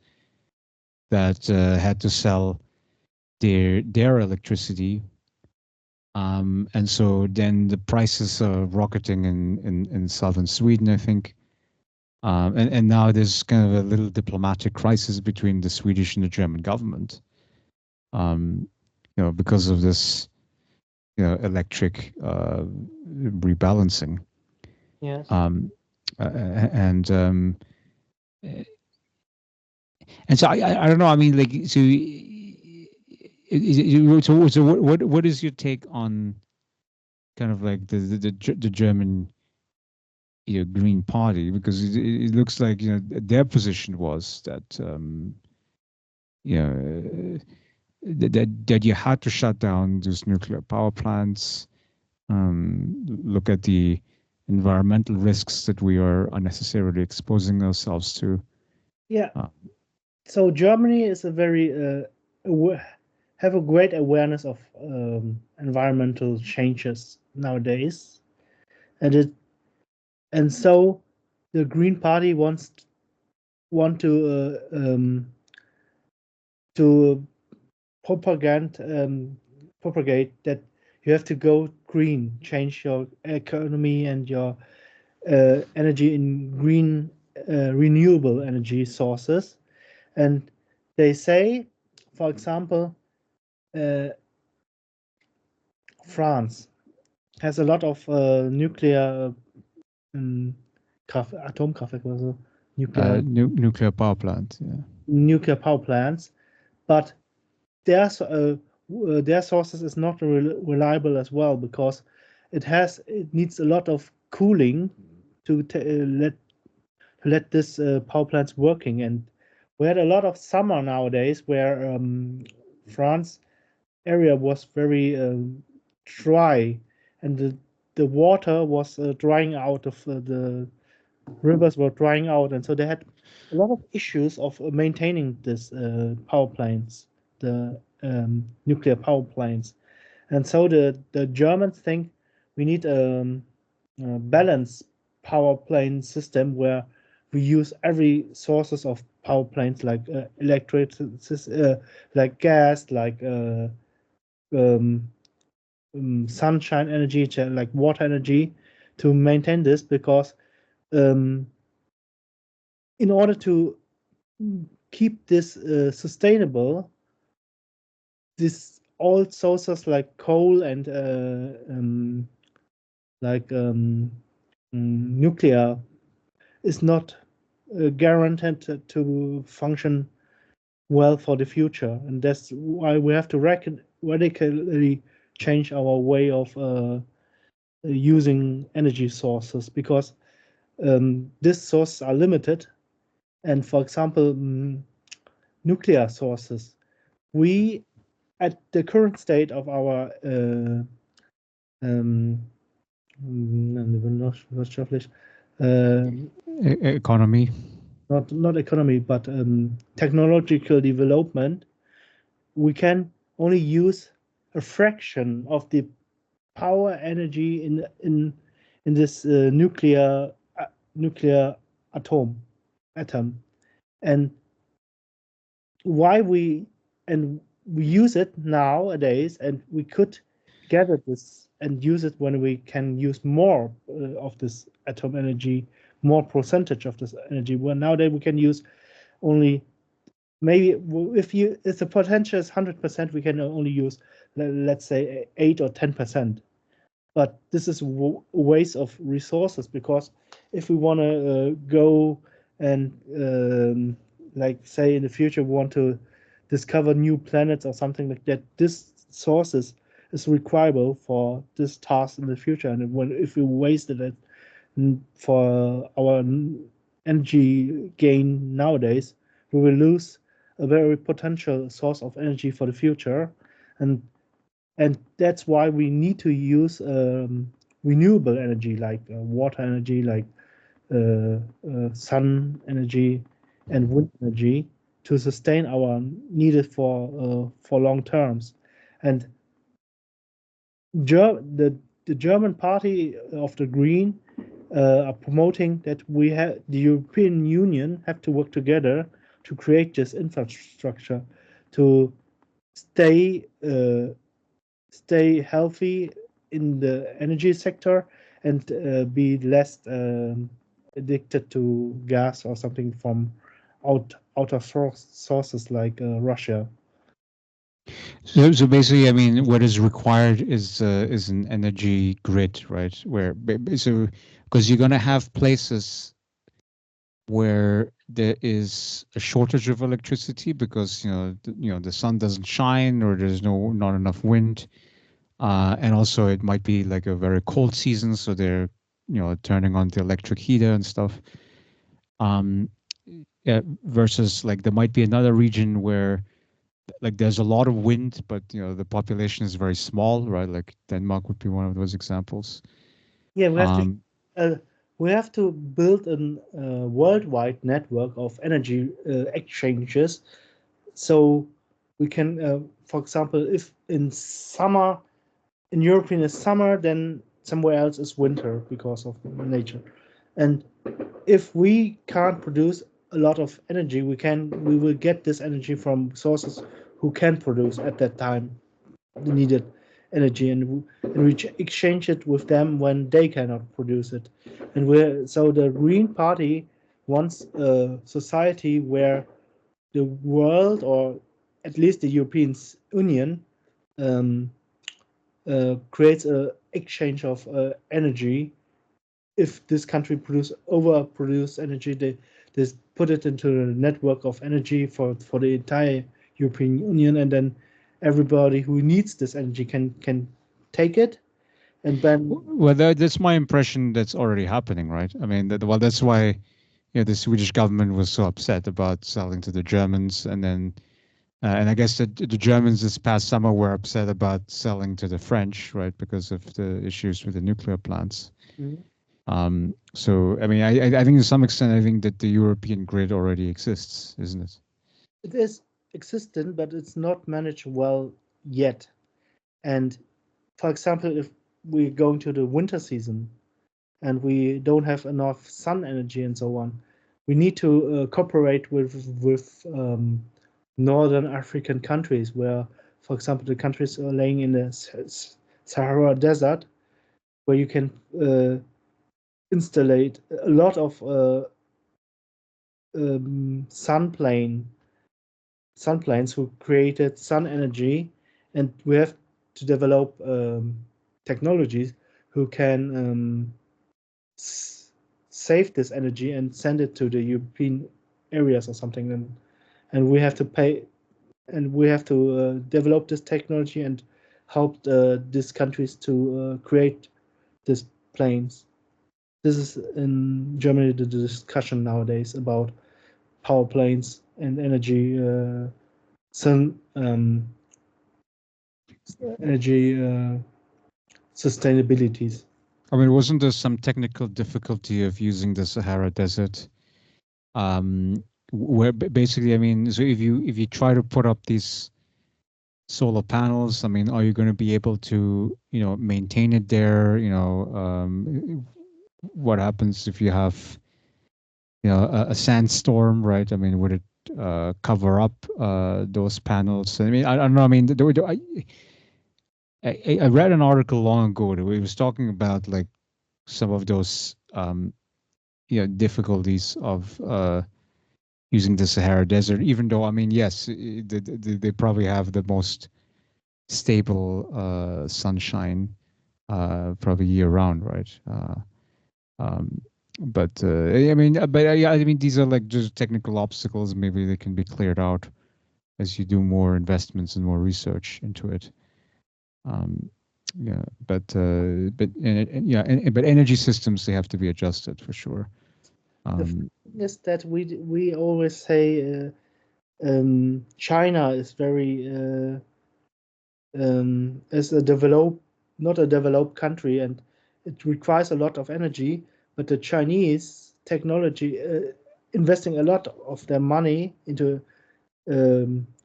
[SPEAKER 1] that had to sell their electricity, and so then the prices are rocketing in southern Sweden, I think. And now there's kind of a little diplomatic crisis between the Swedish and the German government, um, because of this, electric rebalancing.
[SPEAKER 2] Yes.
[SPEAKER 1] Um, and and so I don't know. I mean, like, so so what is your take on kind of like the German, Green Party? Because it looks like, their position was that, you know that you had to shut down those nuclear power plants, look at the environmental risks that we are unnecessarily exposing ourselves to.
[SPEAKER 2] Yeah.
[SPEAKER 1] Uh,
[SPEAKER 2] So Germany is a very have a great awareness of environmental changes nowadays, and so the Green Party want to propagate that you have to go green, change your economy and your energy in green, renewable energy sources. And they say, for example, uh, France has a lot of nuclear um, Atomkraftwerke, also
[SPEAKER 1] nuclear power plant. Yeah.
[SPEAKER 2] nuclear power plants, but their their sources is not reliable as well, because it needs a lot of cooling to let this power plants working. And we had a lot of summer nowadays where France area was very dry, and the water was drying out of the rivers were drying out, and so they had a lot of issues of maintaining this power plants, the nuclear power plants. And so the Germans think we need a balanced power plant system where we use every sources of power plants, like like gas, like um, sunshine energy, like water energy, to maintain this, because um, in order to keep this sustainable, this all sources like coal and like nuclear is not guaranteed to function well for the future, and that's why we have to radically change our way of using energy sources, because these sources are limited. And for example, nuclear sources, we at the current state of our um, wirtschaftlich,
[SPEAKER 1] Economy.
[SPEAKER 2] not economy, but technological development, we can only use a fraction of the power energy in this nuclear atom. And why we use it nowadays, and we could gather this and use it when we can use more of this atom energy, more percentage of this energy. Well, nowadays we can use only, maybe if the potential is 100%, we can only use let's say 8 or 10%. But this is waste of resources, because if we want to go and like say in the future we want to discover new planets or something like that, this sources is requireable for this task in the future. And when if we wasted it for our energy gain nowadays, we will lose a very potential source of energy for the future. And that's why we need to use renewable energy, like water energy, like sun energy and wind energy, to sustain our needed for long terms. And the German party of the Green are promoting that we have the European Union have to work together to create this infrastructure to stay stay healthy in the energy sector, and be less addicted to gas or something from outer sources like Russia.
[SPEAKER 1] So basically, I mean, what is required is an energy grid, right? Where so because you're gonna have places where there is a shortage of electricity because the sun doesn't shine or there's not enough wind, and also it might be like a very cold season, so they're turning on the electric heater and stuff. Um, yeah, versus like there might be another region where like there's a lot of wind, but the population is very small, right? Like Denmark would be one of those examples.
[SPEAKER 2] Yeah,
[SPEAKER 1] Um,
[SPEAKER 2] uh, we have to build a worldwide network of energy exchanges, so we can, for example, if in summer in Europe is summer, then somewhere else is winter because of nature. And if we can't produce a lot of energy, we will get this energy from sources who can produce at that time the needed energy, and we exchange it with them when they cannot produce it. And we're so the Green Party wants a society where the world, or at least the European Union, um, creates a exchange of energy. If this country overproduce energy, they put it into a network of energy for the entire European Union, and then everybody who needs this energy can take it, and then
[SPEAKER 1] well, that's my impression. That's already happening, right? I mean, well, that's why the Swedish government was so upset about selling to the Germans, and then and I guess the Germans this past summer were upset about selling to the French, right, because of the issues with the nuclear plants.
[SPEAKER 2] Mhm.
[SPEAKER 1] So, I mean, I think to some extent, I think that the European grid already exists, isn't it?
[SPEAKER 2] It is existent, but it's not managed well yet. And for example, if we're going to the winter season and we don't have enough sun energy and so on, we need to cooperate with northern African countries, where, for example, the countries are laying in the Sahara Desert, where you can installate a lot of sun plane sun planes who created sun energy, and we have to develop technologies who can save this energy and send it to the European areas or something. And we have to pay, and we have to develop this technology and help these countries to create these planes. This is in Germany the discussion nowadays about power planes and sun energy sustainabilities.
[SPEAKER 1] I mean, wasn't there some technical difficulty of using the Sahara Desert? Where basically, I mean, so if you try to put up these solar panels, I mean, are you going to be able to, maintain it there? What happens if you have, a sandstorm, right? I mean, would it cover up those panels? I mean, I don't know. I mean, I read an article long ago that it was talking about like some of those difficulties of using the Sahara Desert. Even though, I mean, yes, they probably have the most stable sunshine probably year round, right? Um, but I mean, yeah, I mean, these are like just technical obstacles. Maybe they can be cleared out as you do more investments and more research into it. Um, yeah, but energy systems, they have to be adjusted for sure.
[SPEAKER 2] The
[SPEAKER 1] Um,
[SPEAKER 2] thing is that we always say China is very is a developed, not a developed country, and it requires a lot of energy. But the Chinese technology investing a lot of their money into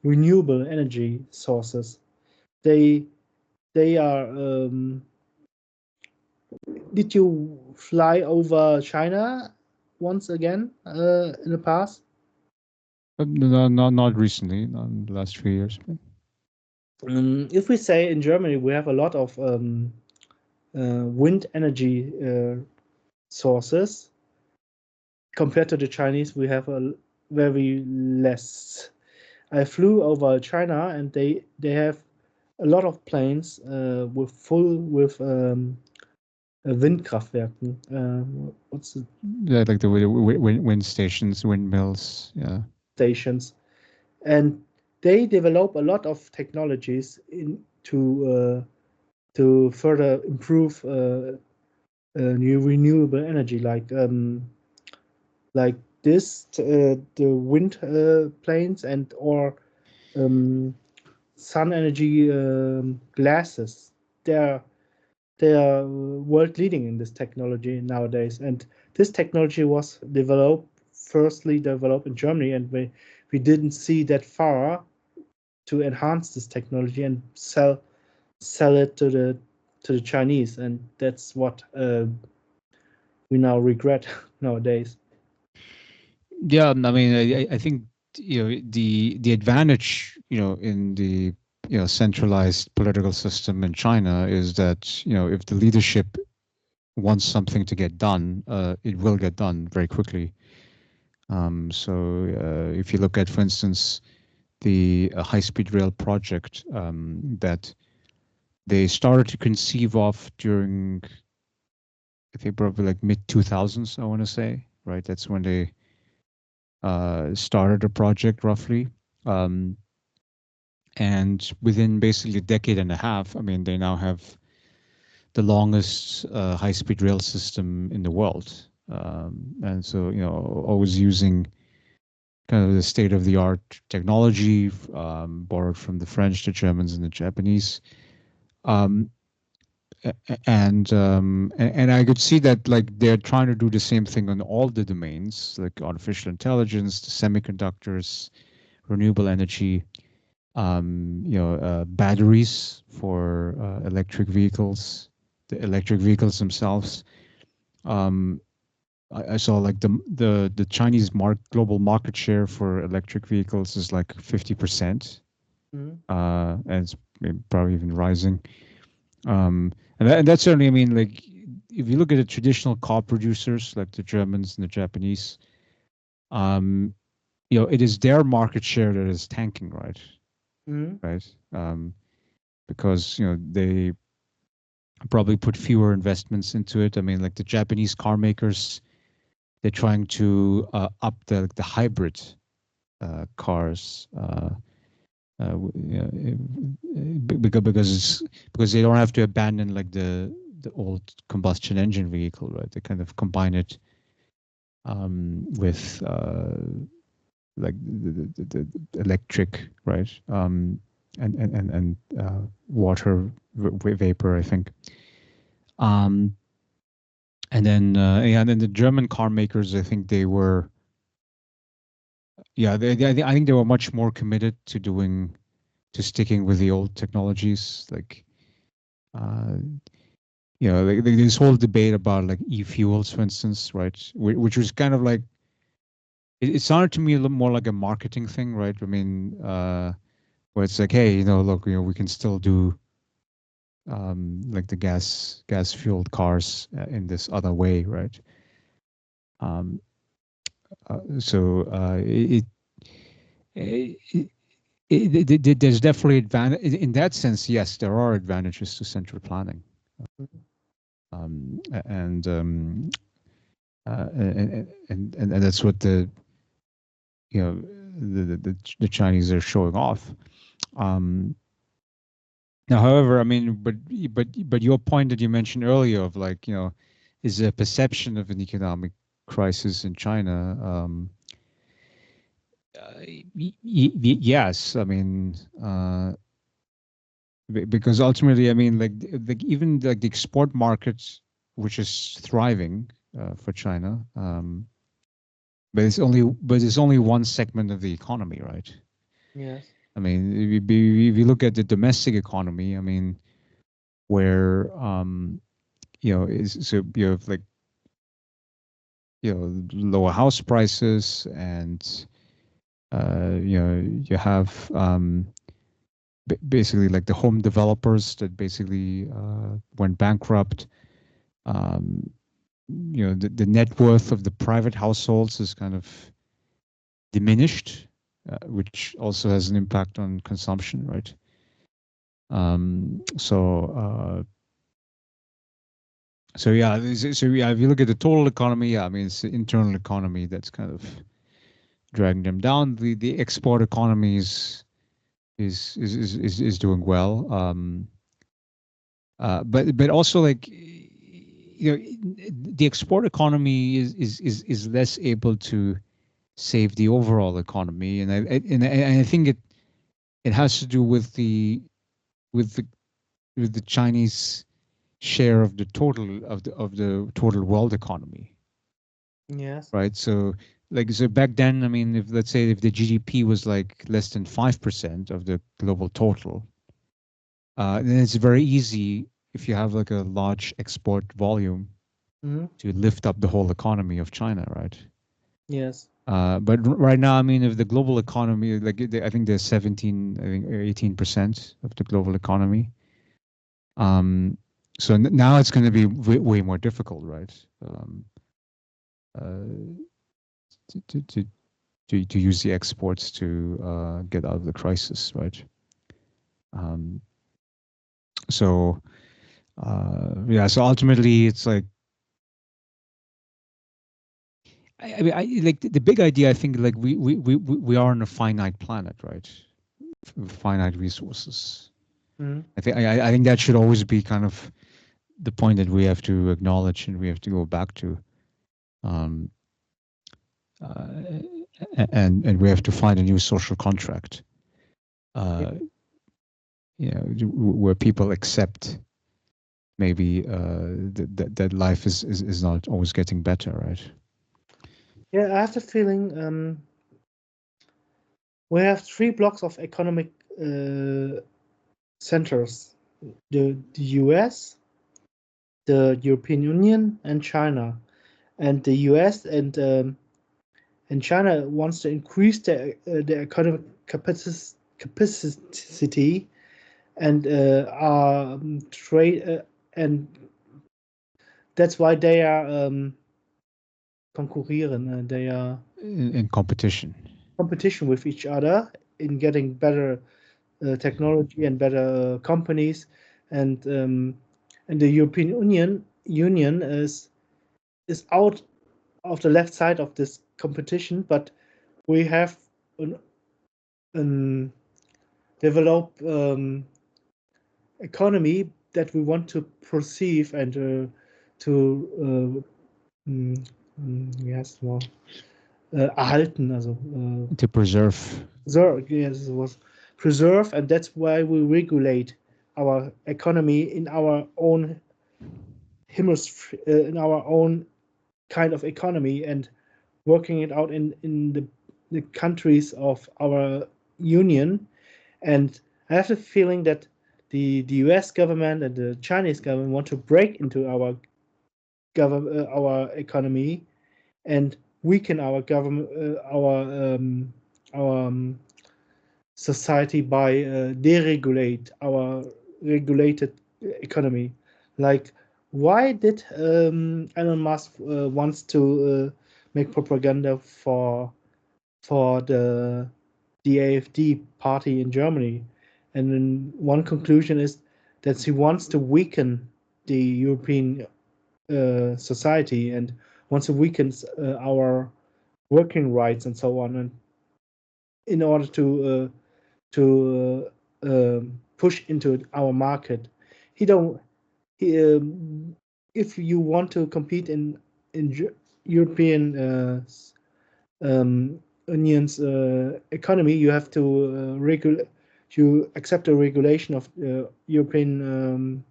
[SPEAKER 2] renewable energy sources. They they are. Did you fly over China once again in the past?
[SPEAKER 1] but no, not recently, not in the last few years.
[SPEAKER 2] If we say in Germany we have a lot of wind energy sources compared to the Chinese, we have a very less. I flew over China and they have a lot of planes with full with Windkraftwerken. What's the
[SPEAKER 1] Yeah, like the wind stations, windmills. Yeah.
[SPEAKER 2] stations? And they develop a lot of technologies to further improve new renewable energy, like this the wind planes and or um, sun energy glasses. They're they're world leading in this technology nowadays, and this technology was developed in Germany, and we didn't see that far to enhance this technology and sell it to the Chinese, and that's what we now regret nowadays.
[SPEAKER 1] Yeah, I mean, I think the advantage in the centralized political system in China is that if the leadership wants something to get done, it will get done very quickly. So if you look at, for instance, the high-speed rail project that they started to conceive of during, I think, probably like mid 2000s, I want to say, right? That's when they started a project roughly. Um, and within basically a decade and a half, I mean, they now have the longest high-speed rail system in the world. And so, always using kind of the state-of-the-art technology borrowed from the French, the Germans, and the Japanese. Um, and I could see that like they're trying to do the same thing on all the domains, like artificial intelligence, the semiconductors, renewable energy, batteries for electric vehicles, the electric vehicles themselves. Um, I saw like the Chinese global market share for electric vehicles is like 50%,
[SPEAKER 2] Mhm.
[SPEAKER 1] and it's probably even rising. And that's certainly, I mean, like if you look at the traditional car producers like the Germans and the Japanese, um, it is their market share that is tanking, right?
[SPEAKER 2] Mhm.
[SPEAKER 1] Right. Because they probably put fewer investments into it. I mean, like the Japanese car makers, they're trying to up the hybrid cars because they don't have to abandon like the old combustion engine vehicle, right? They kind of combine it with like the electric, right? And water vapor, I think. Um, and then the German car makers, I think they were, yeah, I think they were much more committed to sticking with the old technologies, like uh, like this whole debate about like e-fuels, for instance, right? Which was kind of like it sounded to me a little more like a marketing thing, right? I mean, where it's like, hey, look, we can still do like the gas fueled cars in this other way, right? Um, so it there's definitely advantage in that sense. Yes, there are advantages to central planning, um, and, um, and that's what the Chinese are showing off. Um, Now, however, I mean, but your point that you mentioned earlier of like, is a perception of an economic crisis in China. Yes, I mean, because ultimately, I mean, like even like the export market, which is thriving for China, but it's only one segment of the economy, right?
[SPEAKER 2] Yes.
[SPEAKER 1] I mean, if you look at the domestic economy, I mean, where is so you have like lower house prices and you have basically like the home developers that basically went bankrupt. um, the net worth of the private households is kind of diminished, which also has an impact on consumption, right? So yeah, if you look at the total economy, yeah, I mean it's the internal economy that's kind of dragging them down. The export economy is doing well. But also like the export economy is less able to save the overall economy, and I think it has to do with the with the Chinese share of the total world economy,
[SPEAKER 2] Yes.
[SPEAKER 1] right? So back then, I mean, if let's say if the GDP was like less than 5% of the global total, then it's very easy if you have like a large export volume
[SPEAKER 2] Mm-hmm.
[SPEAKER 1] to lift up the whole economy of China, right?
[SPEAKER 2] Yes.
[SPEAKER 1] But right now, I mean, if the global economy, like I think there's 17, I think 18% of the global economy. So now it's going to be way more difficult, right? Uh, to, to, to, to use the exports to get out of the crisis, right? Um, so yeah, so ultimately, it's like I mean, like the big idea. I think like we are on a finite planet, right? Finite resources.
[SPEAKER 2] Mm-hmm.
[SPEAKER 1] I think that should always be kind of the point that we have to acknowledge and we have to go back to, um, uh, and we have to find a new social contract, uh, where people accept maybe that life is not always getting better, right?
[SPEAKER 2] Yeah, I have the feeling we have three blocks of economic centers: the US, the European Union, and China. And the US and China wants to increase their economic capacity and trade, and that's why they are konkurrieren. They are
[SPEAKER 1] In competition.
[SPEAKER 2] competition with each other in getting better technology and better companies, and um, and the European Union is out of the left side of this competition, but we have an developed economy that we want to perceive and to yes, well, erhalten, also
[SPEAKER 1] To preserve.
[SPEAKER 2] yes, it was preserve, and that's why we regulate our economy in our own hemisphere, in our own kind of economy, and working it out in the countries of our union. And I have the feeling that the US government and the Chinese government want to break into our economy and weaken our government, our society by deregulate our regulated economy. Like, why did Elon Musk wants to make propaganda for the the AfD party in Germany. And then one conclusion is that he wants to weaken the European society and wants to weaken our working rights and so on, and in order to push into our market. He don't. He, if you want to compete in European Union's economy, you have to you accept the regulation of European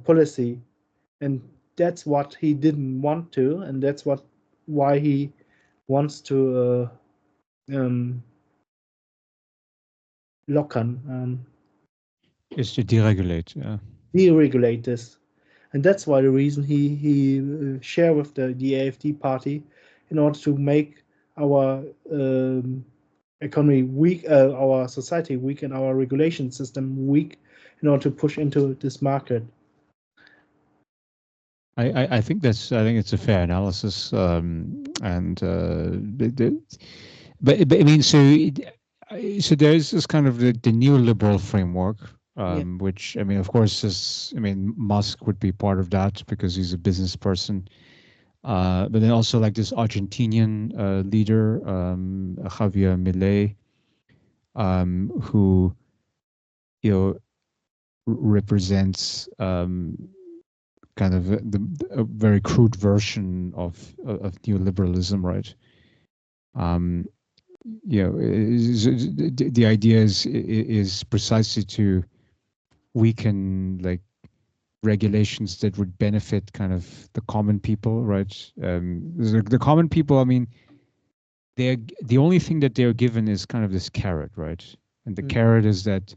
[SPEAKER 2] policy, and that's what he didn't want to, and that's why he wants to lockern,
[SPEAKER 1] Is to deregulate. Yeah.
[SPEAKER 2] deregulate this, and that's why the reason he share with the AfD party in order to make our economy weak, our society weak, and our regulation system weak, in order to push into this market.
[SPEAKER 1] I think I think it's a fair analysis, and but I mean, so there's this kind of the neoliberal framework,
[SPEAKER 2] Yeah.
[SPEAKER 1] which I mean, of course, is I mean, Musk would be part of that because he's a business person, but then also like this Argentinian leader, Javier Milei, who you know represents kind of a very crude version of neoliberalism, right? Um, the idea is precisely to weaken like regulations that would benefit kind of the common people, right? The common people, I mean, they're the only thing that they're given is kind of this carrot, right? And the carrot is that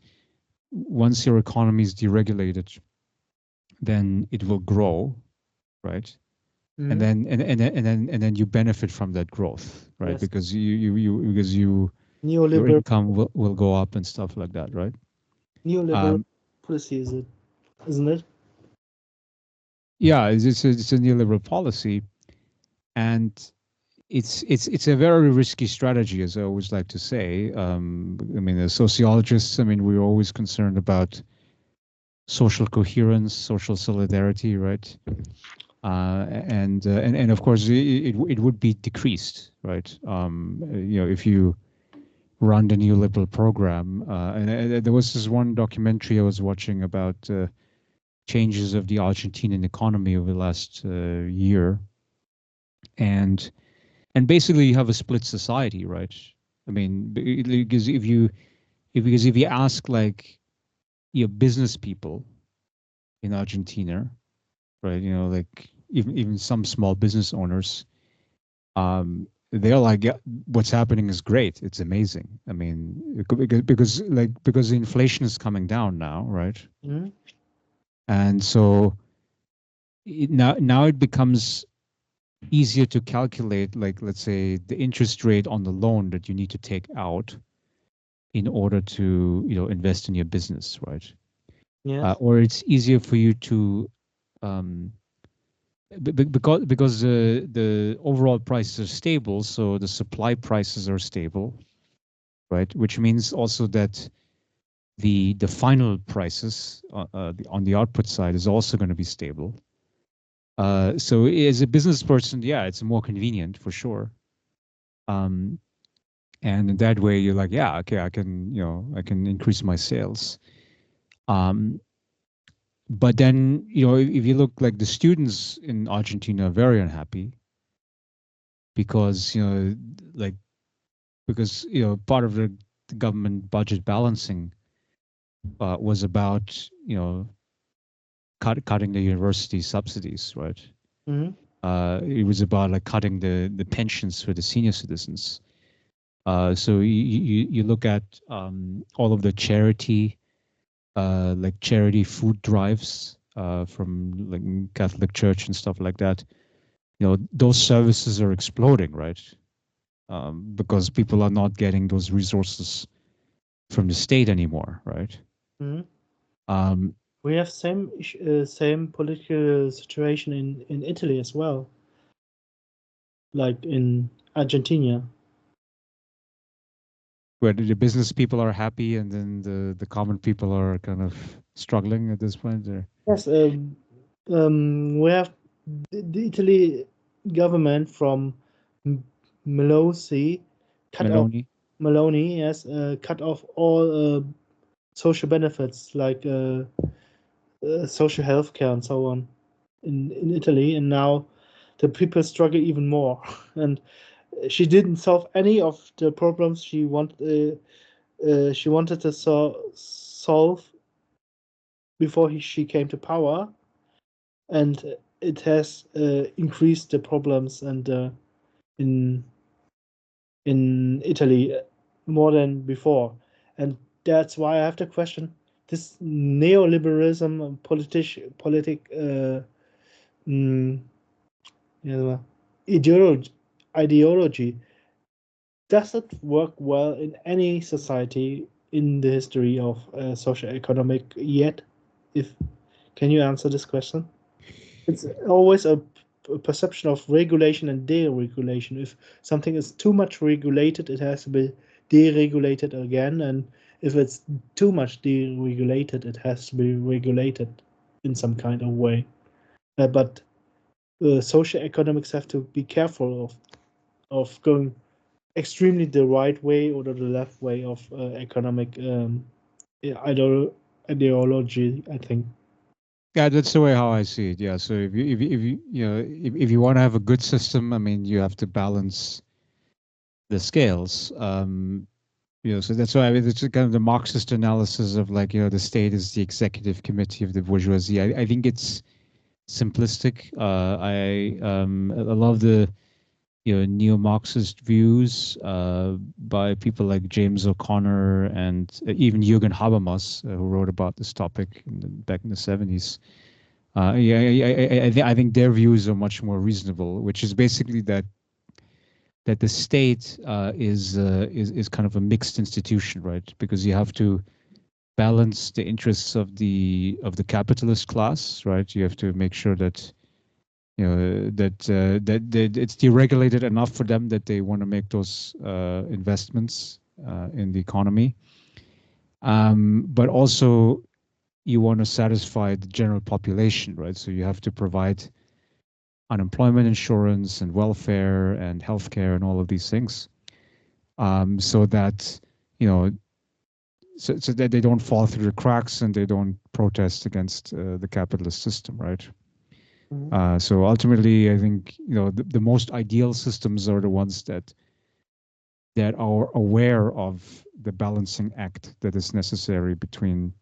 [SPEAKER 1] once your economy is deregulated, then it will grow, right? And then and then you benefit from that growth, right?
[SPEAKER 2] Yes.
[SPEAKER 1] Because your
[SPEAKER 2] Neoliberal
[SPEAKER 1] income will go up and stuff like that, right?
[SPEAKER 2] neoliberal
[SPEAKER 1] Um,
[SPEAKER 2] policy is it, isn't it?
[SPEAKER 1] yeah, it's a neoliberal policy, and it's a very risky strategy, as I always like to say. I mean, as sociologists, I mean, we're always concerned about social coherence, social solidarity, right? And of course, it would be decreased, right? If you run the neoliberal program, and there was this one documentary I was watching about changes of the Argentinian economy over the last year, and basically you have a split society, right? I mean, because if you ask like business people in Argentina, right? Like even some small business owners, they're like, yeah, what's happening is great. It's amazing. I mean, because the inflation is coming down now, right?
[SPEAKER 2] Mm-hmm.
[SPEAKER 1] And so now it becomes easier to calculate, like let's say the interest rate on the loan that you need to take out in order to invest in your business, right?
[SPEAKER 2] Yes.
[SPEAKER 1] Or it's easier for you to um, because the overall prices are stable, so the supply prices are stable, right? Which means also that the final prices on the output side is also going to be stable. So as a business person, yeah, it's more convenient for sure. Um, and in that way, you're like, yeah, okay, I can increase my sales. Um, but then, if you look like the students in Argentina are very unhappy because, like because part of the government budget balancing was about cutting the university subsidies, right?
[SPEAKER 2] Mm-hmm.
[SPEAKER 1] It was about like cutting the pensions for the senior citizens. So you look at all of the charity like charity food drives from like Catholic Church and stuff like that. Those services are exploding, right? Because people are not getting those resources from the state anymore, right?
[SPEAKER 2] Mm-hmm.
[SPEAKER 1] Um,
[SPEAKER 2] We have same political situation in Italy as well, like in Argentina.
[SPEAKER 1] where the business people are happy and then the common people are kind of struggling at this point. Or
[SPEAKER 2] Yes, we have the Italy government from M- Melosi cut off
[SPEAKER 1] Meloni.
[SPEAKER 2] Maloney, yes, cut off all social benefits like social health care and so on in Italy, and now the people struggle even more. And she didn't solve any of the problems she wanted to solve before she came to power, and it has increased the problems and in Italy more than before, and that's why I have to question this neoliberalism mm, yeah, ideology doesn't work well in any society in the history of social economic yet. If can you answer this question? It's always a perception of regulation and deregulation. If something is too much regulated, it has to be deregulated again, and if it's too much deregulated, it has to be regulated in some kind of way. But social economics have to be careful of going extremely the right way or the left way of economic ideology, I think.
[SPEAKER 1] Yeah, that's the way how I see it. Yeah. So if you if you want to have a good system, I mean, you have to balance the scales. So that's why I mean, it's kind of the Marxist analysis of like the state is the executive committee of the bourgeoisie. I think it's simplistic. I love the neo-Marxist views by people like James O'Connor and even Jürgen Habermas, who wrote about this topic back in the 70s. Yeah, I think their views are much more reasonable, which is basically that the state is kind of a mixed institution, right? Because you have to balance the interests of the capitalist class, right? You have to make sure that that it's deregulated enough for them that they want to make those investments in the economy, but also you want to satisfy the general population, right? So you have to provide unemployment insurance and welfare and healthcare and all of these things, so that you know so that they don't fall through the cracks and they don't protest against the capitalist system, right?
[SPEAKER 2] Mhm.
[SPEAKER 1] So ultimately, I think the most ideal systems are the ones that are aware of the balancing act that is necessary between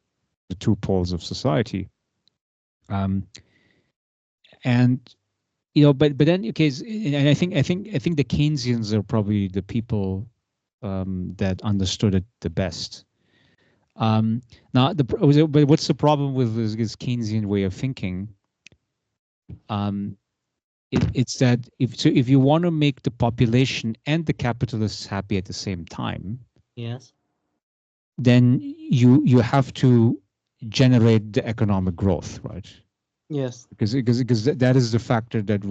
[SPEAKER 1] the two poles of society. Um, and but then okay, and I think the Keynesians are probably the people that understood it the best. Now, but what's the problem with this Keynesian way of thinking? Um, it's that if you want to make the population and the capitalists happy at the same time,
[SPEAKER 2] Yes.
[SPEAKER 1] then you have to generate the economic growth, right?
[SPEAKER 2] Yes.
[SPEAKER 1] Because that is the factor that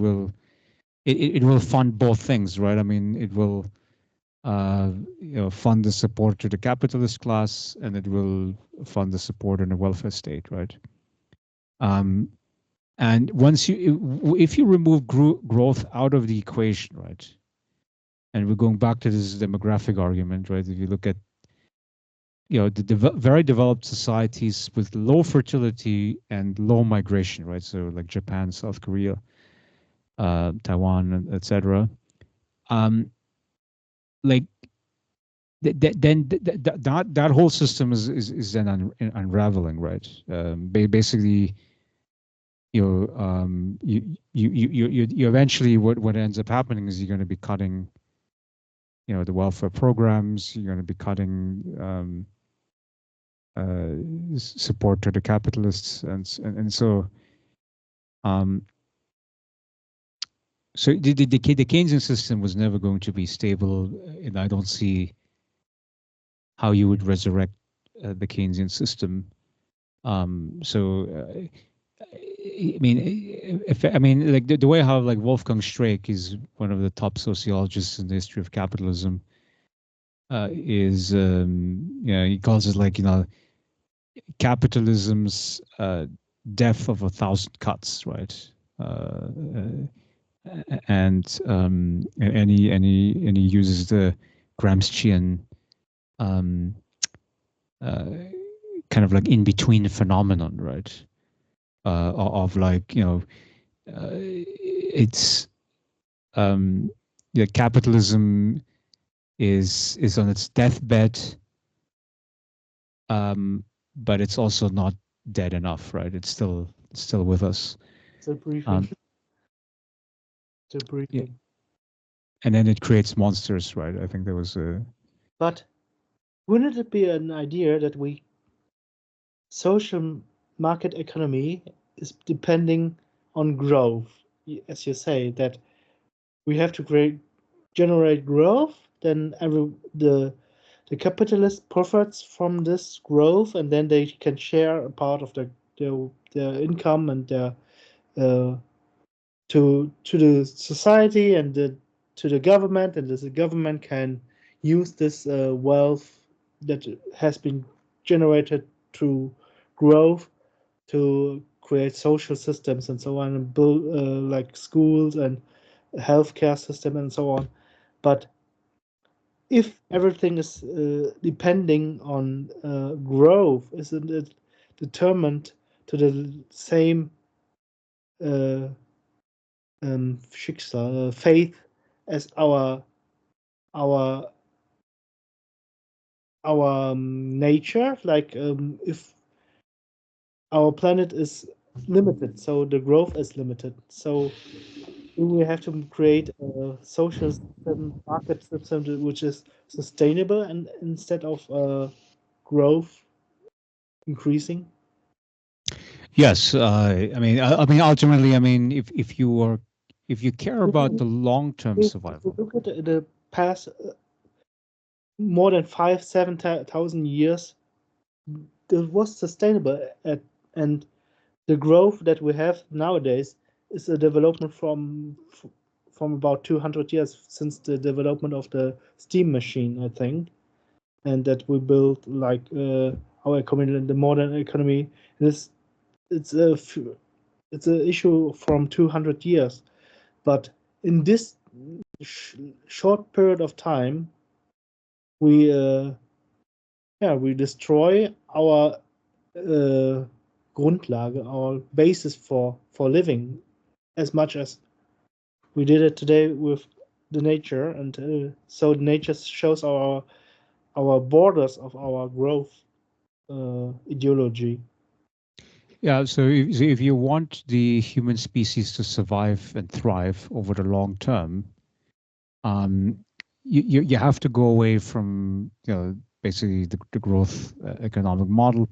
[SPEAKER 1] it will fund both things, right? I mean, it will uh, fund the support to the capitalist class, and it will fund the support in the welfare state, right? Um, and once if you remove growth out of the equation, right? And we're going back to this demographic argument, right? If you look at the very developed societies with low fertility and low migration, right? So like Japan, South Korea, Taiwan, etc. Um, like then that whole system is then unraveling, right? Basically, you eventually what ends up happening is you're going to be cutting, the welfare programs. You're going to be cutting support to the capitalists, and so um, the Keynesian system was never going to be stable, and I don't see how you would resurrect the Keynesian system. I mean, like the way how like Wolfgang Streeck is one of the top sociologists in the history of capitalism. is he calls it like capitalism's death of 1,000 cuts, right? And he uses the Gramscian um, uh, kind of like in between phenomenon, right? Of like it's capitalism is on its deathbed, but it's also not dead enough, right? It's still with us.
[SPEAKER 2] Still breathing.
[SPEAKER 1] Um,
[SPEAKER 2] Still
[SPEAKER 1] yeah,
[SPEAKER 2] breathing.
[SPEAKER 1] and then it creates monsters, right? I think there was a
[SPEAKER 2] But wouldn't it be an idea that we social market economy is depending on growth, as you say, that we have to generate growth, then the capitalist profits from this growth, and then they can share a part of their income and their uh, to the society and to the government, and the government can use this wealth that has been generated through growth to create social systems and so on, and build like schools and healthcare system and so on. But if everything is depending on growth, isn't it determined to the same uh, Schicksal, faith as our nature? Like if our planet is limited, so the growth is limited. So we have to create a social system, market system which is sustainable and instead of growth increasing.
[SPEAKER 1] yes. I mean, ultimately, I mean, if you care
[SPEAKER 2] If
[SPEAKER 1] about
[SPEAKER 2] we,
[SPEAKER 1] the long-term
[SPEAKER 2] if we
[SPEAKER 1] survival,
[SPEAKER 2] look at the past more than 7,000 years, it was sustainable and the growth that we have nowadays is a development from about 200 years since the development of the steam machine, I think, and that we built like our economy, the modern economy. This it's it's an issue from 200 years, but in this short period of time, we we destroy our uh, Grundlage, our basis for living, as much as we did it today with the nature, and so nature shows our borders of our growth ideology.
[SPEAKER 1] yeah. So if you want the human species to survive and thrive over the long term, um, you have to go away from basically the growth economic model.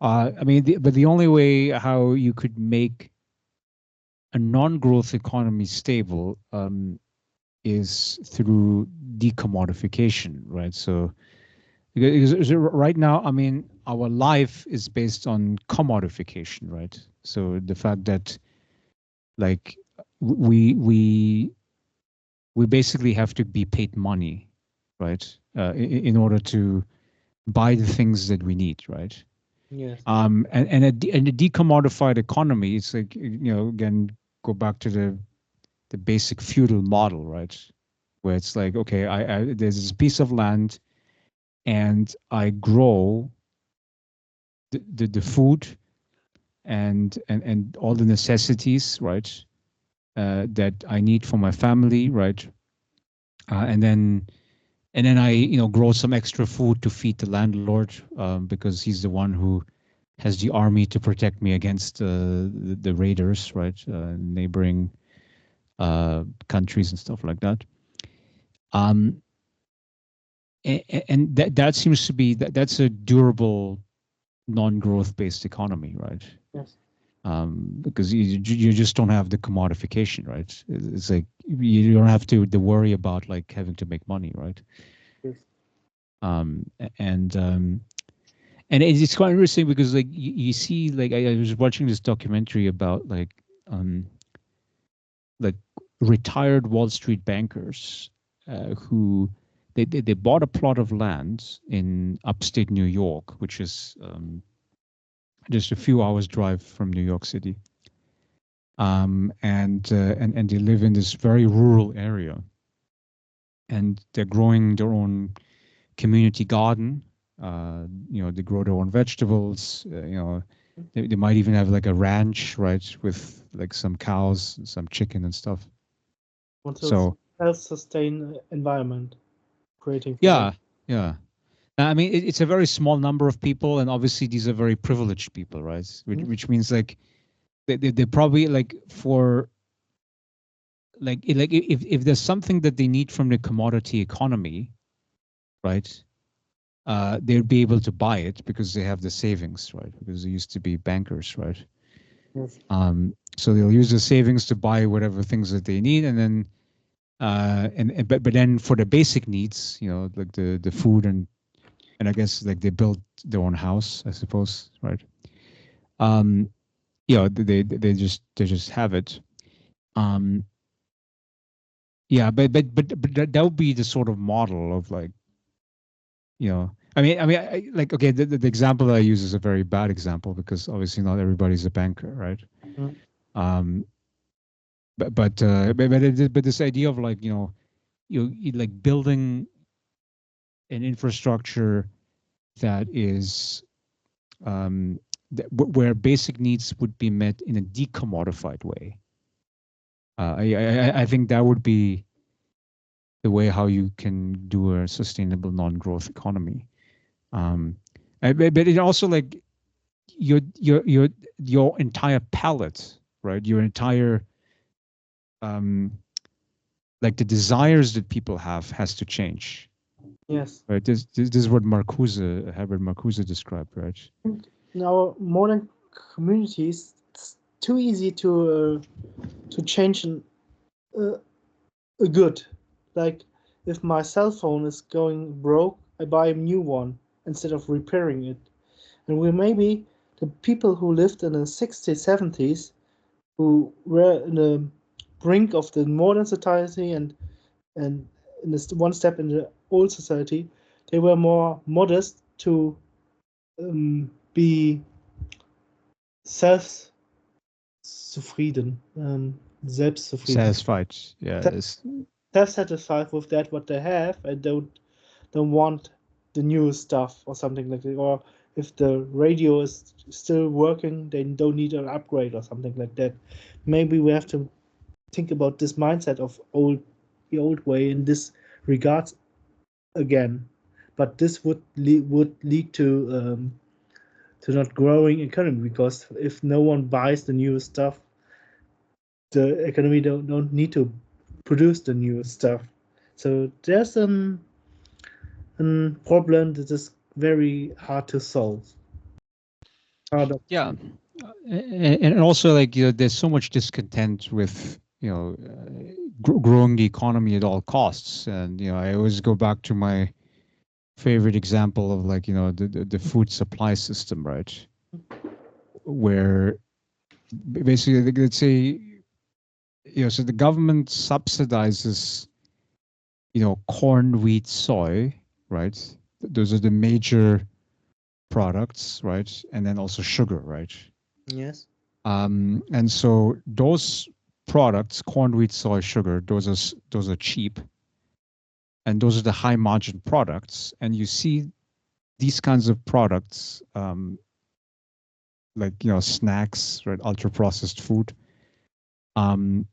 [SPEAKER 1] But the only way how you could make a non-growth economy stable is through decommodification, right? So because right now, I mean, our life is based on commodification, right? So the fact that like we we we basically have to be paid money, right, in order to buy the things that we need, right?
[SPEAKER 2] Yes.
[SPEAKER 1] And a decommodified economy, it's like again, go back to the basic feudal model, right? Where it's like, okay, there's this piece of land, and I grow the food and all the necessities, right? That I need for my family, right? And then I grow some extra food to feed the landlord, because he's the one who has the army to protect me against the raiders, right? Neighboring countries and stuff like that. Um, and that seems to be that's a durable non-growth based economy, right?
[SPEAKER 2] Yes.
[SPEAKER 1] Because you just don't have the commodification, right? It's like you don't have to worry about like having to make money, right?
[SPEAKER 2] Yes.
[SPEAKER 1] Um, and um, and it's quite interesting because like you see, like I was watching this documentary about um like retired Wall Street bankers who they bought a plot of land in upstate New York, which is just a few hours drive from New York City. And they live in this very rural area, and they're growing their own community garden. They grow their own vegetables. They might even have like a ranch, right, with like some cows, some chicken and stuff.
[SPEAKER 2] Want to
[SPEAKER 1] So
[SPEAKER 2] self-sustain environment, creating for
[SPEAKER 1] yeah,
[SPEAKER 2] them.
[SPEAKER 1] yeah. I mean, it's a very small number of people, and obviously these are very privileged people, right? Which means like they probably like for like if there's something that they need from the commodity economy, right? They'd be able to buy it because they have the savings, right? Because they used to be bankers, right?
[SPEAKER 2] Yes.
[SPEAKER 1] So they'll use the savings to buy whatever things that they need, and then but then for the basic needs, like the food and I guess like they build their own house, I suppose, right? Um, they just have it. Um, yeah, but that would be the sort of model of like, like, okay, the example that I use is a very bad example because obviously not everybody's a banker, right?
[SPEAKER 2] Mm.
[SPEAKER 1] Um, but this idea of like, you like building an infrastructure that is where basic needs would be met in a decommodified way. I think that would be the way how you can do a sustainable non-growth economy. But it also like your entire palette, right? Your entire like the desires that people have has to change.
[SPEAKER 2] Yes.
[SPEAKER 1] Right. This is what Herbert Marcuse described, right?
[SPEAKER 2] In our modern communities, it's too easy to change uh, a good. Like if my cell phone is going broke, I buy a new one instead of repairing it. And we maybe the people who lived in the 60s, 70s, who were in the brink of the modern society and in this one step in the old society, they were more modest to be self zufrieden, selbstzufrieden,
[SPEAKER 1] Satisfied. Yes.
[SPEAKER 2] self-satisfied with that what they have and don't want the new stuff or something like that. Or if the radio is still working, they don't need an upgrade or something like that. Maybe we have to think about this mindset of the old way in this regards again. But this would lead to not growing economy because if no one buys the new stuff, the economy don't need to produce the new stuff. So there's problem that is very hard to solve.
[SPEAKER 1] Yeah. And also like, there's so much discontent with, growing the economy at all costs. And, I always go back to my favorite example of like, the food supply system, right? Where basically, let's say, so the government subsidizes, corn, wheat, soy, right? Those are the major products, right? And then also sugar, right?
[SPEAKER 2] Yes.
[SPEAKER 1] And so those products, corn, wheat, soy, sugar, those are cheap, and those are the high margin products. And you see these kinds of products, like snacks, right, ultra processed food. Um,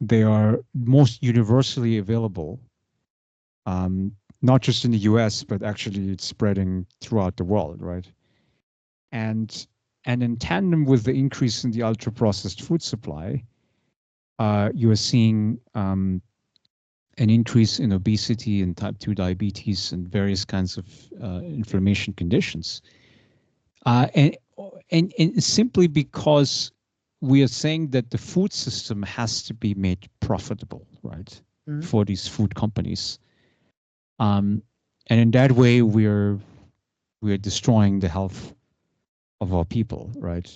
[SPEAKER 1] they are most universally available, not just in the U.S., but actually it's spreading throughout the world, right? And in tandem with the increase in the ultra processed food supply, you are seeing an increase in obesity and type 2 diabetes and various kinds of inflammation conditions. And simply because we are saying that the food system has to be made profitable, right, for these food companies. And in that way, we're destroying the health of our people, right?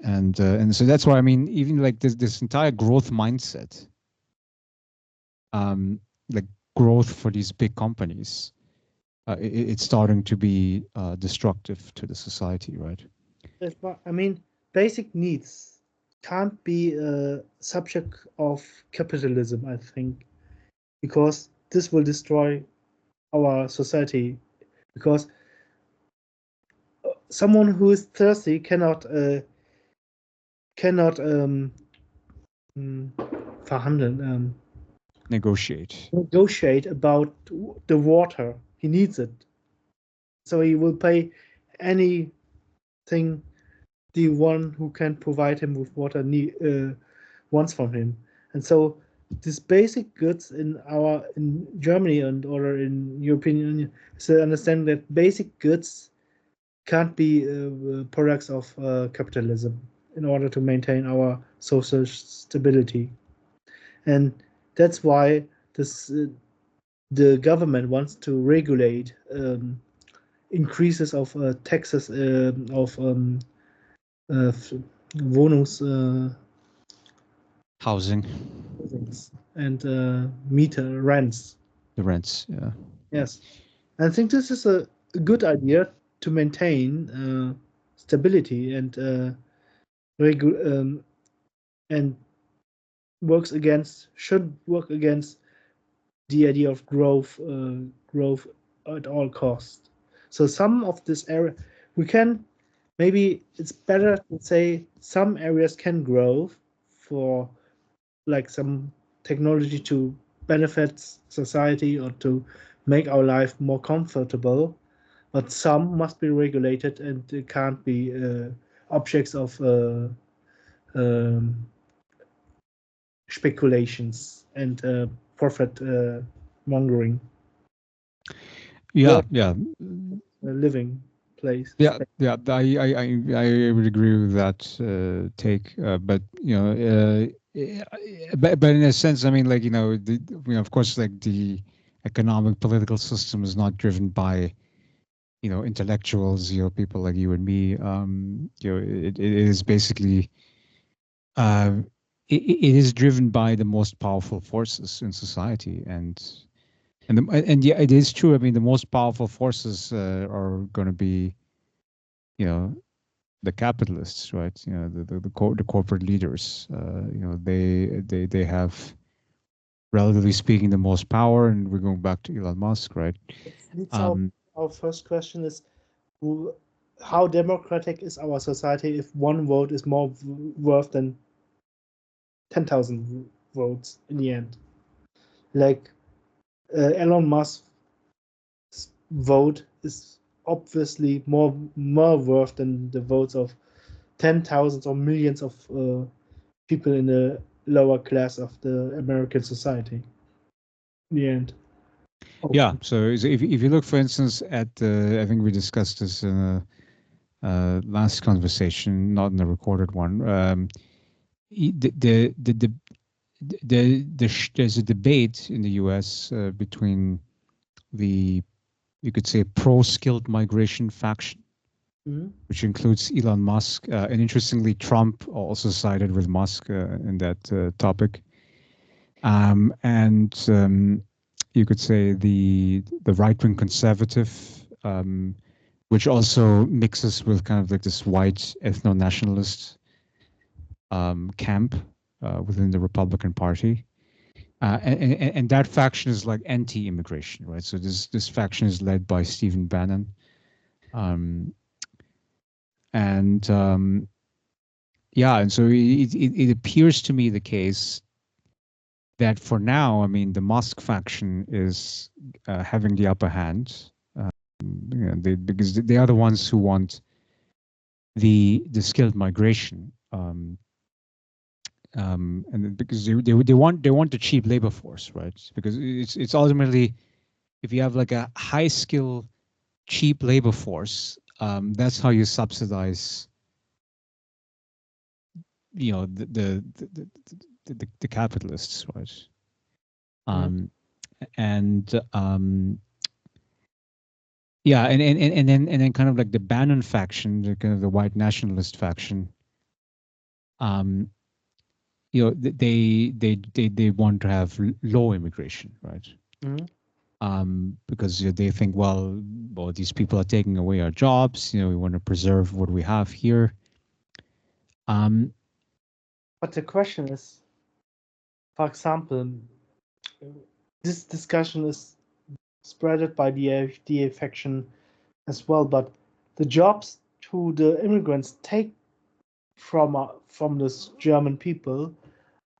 [SPEAKER 1] And so that's why I mean, even like this entire growth mindset, like growth for these big companies, it's starting to be destructive to the society, right?
[SPEAKER 2] I mean, basic needs can't be a subject of capitalism, I think, because this will destroy our society. Because someone who is thirsty cannot mm, verhandeln,
[SPEAKER 1] Negotiate.
[SPEAKER 2] negotiate about the water. He needs it, so he will pay anything the one who can provide him with water wants from him. And so these basic goods in Germany and or in European Union is to understand that basic goods can't be products of capitalism in order to maintain our social stability. And that's why this the government wants to regulate increases of taxes of Wohnungs
[SPEAKER 1] Housing,
[SPEAKER 2] housings and meter rents.
[SPEAKER 1] the rents. Yeah.
[SPEAKER 2] Yes, I think this is a good idea to maintain stability regu- and should work against the idea of growth at all costs. So some of this area we can maybe it's better to say some areas can grow for like some technology to benefit society or to make our life more comfortable, but some must be regulated and it can't be objects of um, speculations and profit mongering.
[SPEAKER 1] Yeah,
[SPEAKER 2] Work
[SPEAKER 1] yeah,
[SPEAKER 2] living place.
[SPEAKER 1] yeah, yeah. I would agree with that take. But but in a sense, I mean, like of course, like the economic political system is not driven by intellectuals, people like you and me. It is basically uh, it is driven by the most powerful forces in society, and yeah, it is true. I mean, the most powerful forces are going to be, you know, the capitalists, right? The corporate leaders. They have, relatively speaking, the most power, and we're going back to Elon Musk, right?
[SPEAKER 2] This leads
[SPEAKER 1] Um,
[SPEAKER 2] our first question is who, how democratic is our society if one vote is more worth than 10,000 votes in the end? Like Elon Musk's vote is obviously more worth than the votes of 10,000 or millions of people in the lower class of the American society. In the end.
[SPEAKER 1] yeah.
[SPEAKER 2] Okay.
[SPEAKER 1] So if you look, for instance, at I think we discussed this in a last conversation, not in the recorded one. There's a debate in the U.S. Between the, you could say, pro-skilled migration faction,
[SPEAKER 2] Mhm.
[SPEAKER 1] which includes Elon Musk, and interestingly, Trump also sided with Musk in that topic, and you could say the right-wing conservative, which also mixes with kind of like this white ethno-nationalist camp within the Republican Party. And that faction is like anti-immigration, right? So this faction is led by Stephen Bannon, um, and yeah, and so it appears to me the case that for now, I mean, the Musk faction is having the upper hand, because they are the ones who want the skilled migration, and because they want the cheap labor force, right? Because it's ultimately, if you have like a high skill cheap labor force, that's how you subsidize, the capitalists, right?
[SPEAKER 2] Mhm.
[SPEAKER 1] Um, and yeah, and then kind of like the Bannon faction, the kind of the white nationalist faction. Um, they want to have low immigration, right?
[SPEAKER 2] Mhm.
[SPEAKER 1] Because they think, well, these people are taking away our jobs. We want to preserve what we have here. Um,
[SPEAKER 2] But the question is, for example, this discussion is spreaded by the AfD faction as well, but the jobs to the immigrants take from the German people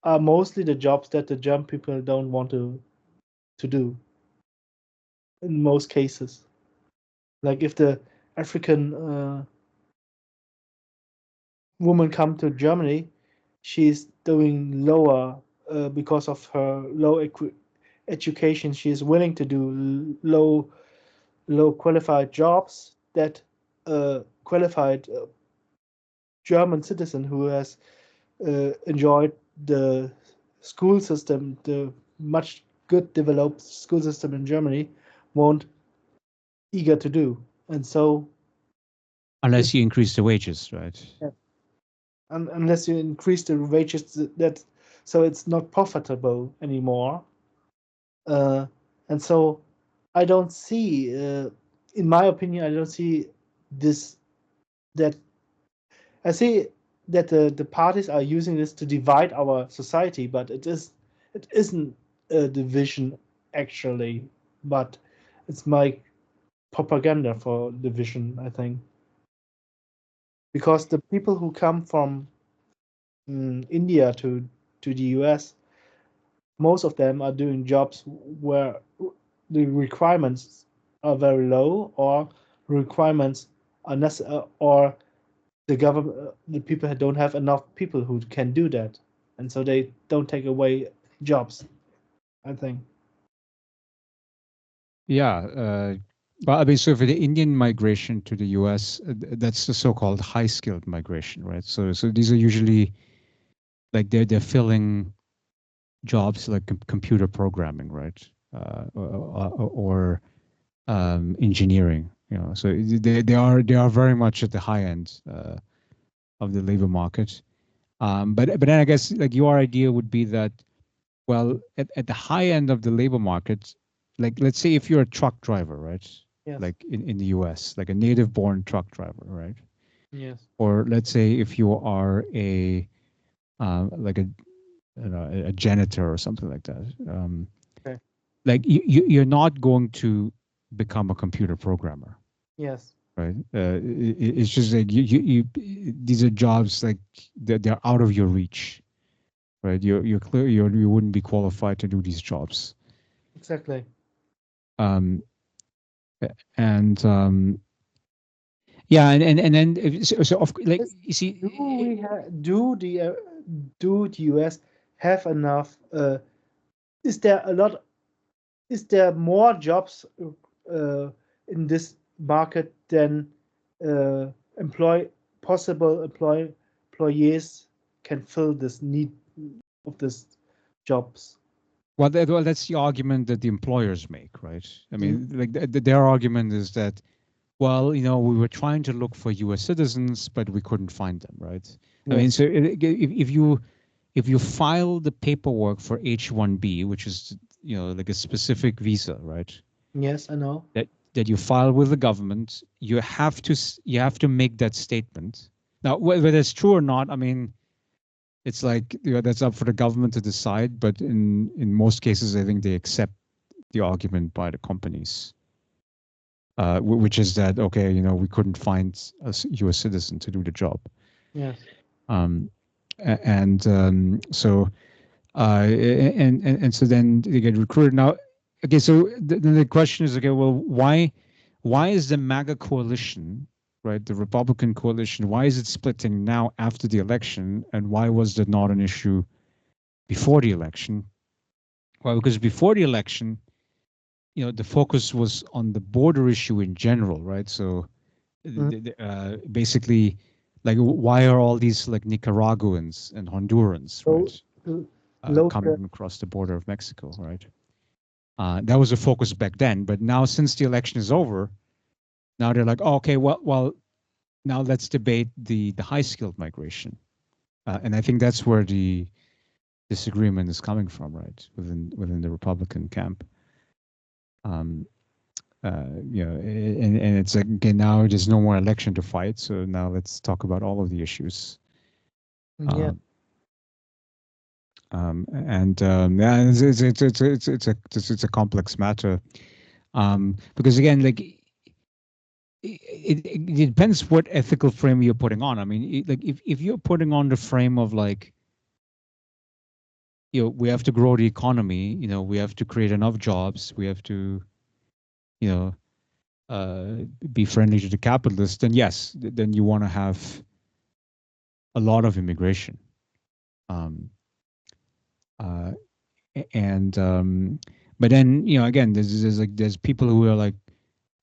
[SPEAKER 2] are mostly the jobs that the German people don't want to do in most cases. Like if the African woman come to Germany, she's doing lower because of her education. She is willing to do low qualified jobs that qualified German citizen who has enjoyed the school system, the much good developed school system in Germany, won't eager to do. And so, if
[SPEAKER 1] unless you increase the wages, right?
[SPEAKER 2] unless you increase the wages, that so it's not profitable anymore. Uh, and so, I don't see, in my opinion, I don't see this that I see that the parties are using this to divide our society, but it isn't a division actually, but it's my propaganda for division, I think, because the people who come from India to the US, most of them are doing jobs where the requirements are very low, or requirements are or the government, the people don't have enough people who can do that, and so they don't take away jobs, I think.
[SPEAKER 1] Yeah. Well, I mean, so for the Indian migration to the U.S., that's the so-called high-skilled migration, right? So these are usually like they're filling jobs like computer programming, right? Or engineering. So they are very much at the high end of the labor market. But then I guess like your idea would be that, well, at the high end of the labor market, like let's say if you're a truck driver, right?
[SPEAKER 2] Yes.
[SPEAKER 1] Like in the US, like a native born truck driver, right?
[SPEAKER 2] Yes.
[SPEAKER 1] Or let's say if you are like a janitor or something like that.
[SPEAKER 2] Okay.
[SPEAKER 1] Like you're not going to become a computer programmer,
[SPEAKER 2] Yes.
[SPEAKER 1] right? It's just like these are jobs like they're out of your reach, right? You're clear you wouldn't be qualified to do these jobs.
[SPEAKER 2] Exactly.
[SPEAKER 1] Um, and yeah, and then so like
[SPEAKER 2] Yes.
[SPEAKER 1] you
[SPEAKER 2] Do
[SPEAKER 1] see,
[SPEAKER 2] we do the US have enough? Is there a lot? Is there more jobs uh, in this market than uh, employ possible employees can fill this need of this jobs?
[SPEAKER 1] well, that's the argument that the employers make, right? I
[SPEAKER 2] Mm,
[SPEAKER 1] mean, like their argument is that, well, we were trying to look for U.S. citizens, but we couldn't find them, right? I mean,
[SPEAKER 2] yes.
[SPEAKER 1] so if you file the paperwork for H-1B, which is like a specific visa, right?
[SPEAKER 2] Yes, I know.
[SPEAKER 1] That you file with the government, you have to make that statement. Now, whether it's true or not, I mean, it's like that's up for the government to decide. But in most cases, I think they accept the argument by the companies, which is that okay, we couldn't find a U.S. citizen to do the job,
[SPEAKER 2] Yes.
[SPEAKER 1] um, and so and so then they get recruited. Now, okay, so the question is, okay, well, why is the MAGA coalition, right, the Republican coalition, why is it splitting now after the election, and why was that not an issue before the election? Well, because before the election, the focus was on the border issue in general, right? So
[SPEAKER 2] Mm,
[SPEAKER 1] basically, like, why are all these like Nicaraguans and Hondurans,
[SPEAKER 2] so
[SPEAKER 1] right,
[SPEAKER 2] load the
[SPEAKER 1] coming across the border of Mexico, right? That was the focus back then. But now, since the election is over, now they're like, oh, okay, well, now let's debate the high skilled migration, and I think that's where the disagreement is coming from, right, within the Republican camp. Um, and it's like, okay, now there's no more election to fight, so now let's talk about all of the issues.
[SPEAKER 2] Yeah.
[SPEAKER 1] Yeah, it's a complex matter, because again, like it depends what ethical frame you're putting on. I mean, like if you're putting on the frame of like, we have to grow the economy, we have to create enough jobs, we have to, you know, be friendly to the capitalists, then yes, then you want to have a lot of immigration. Um, uh, and But then, again, there's people who are like,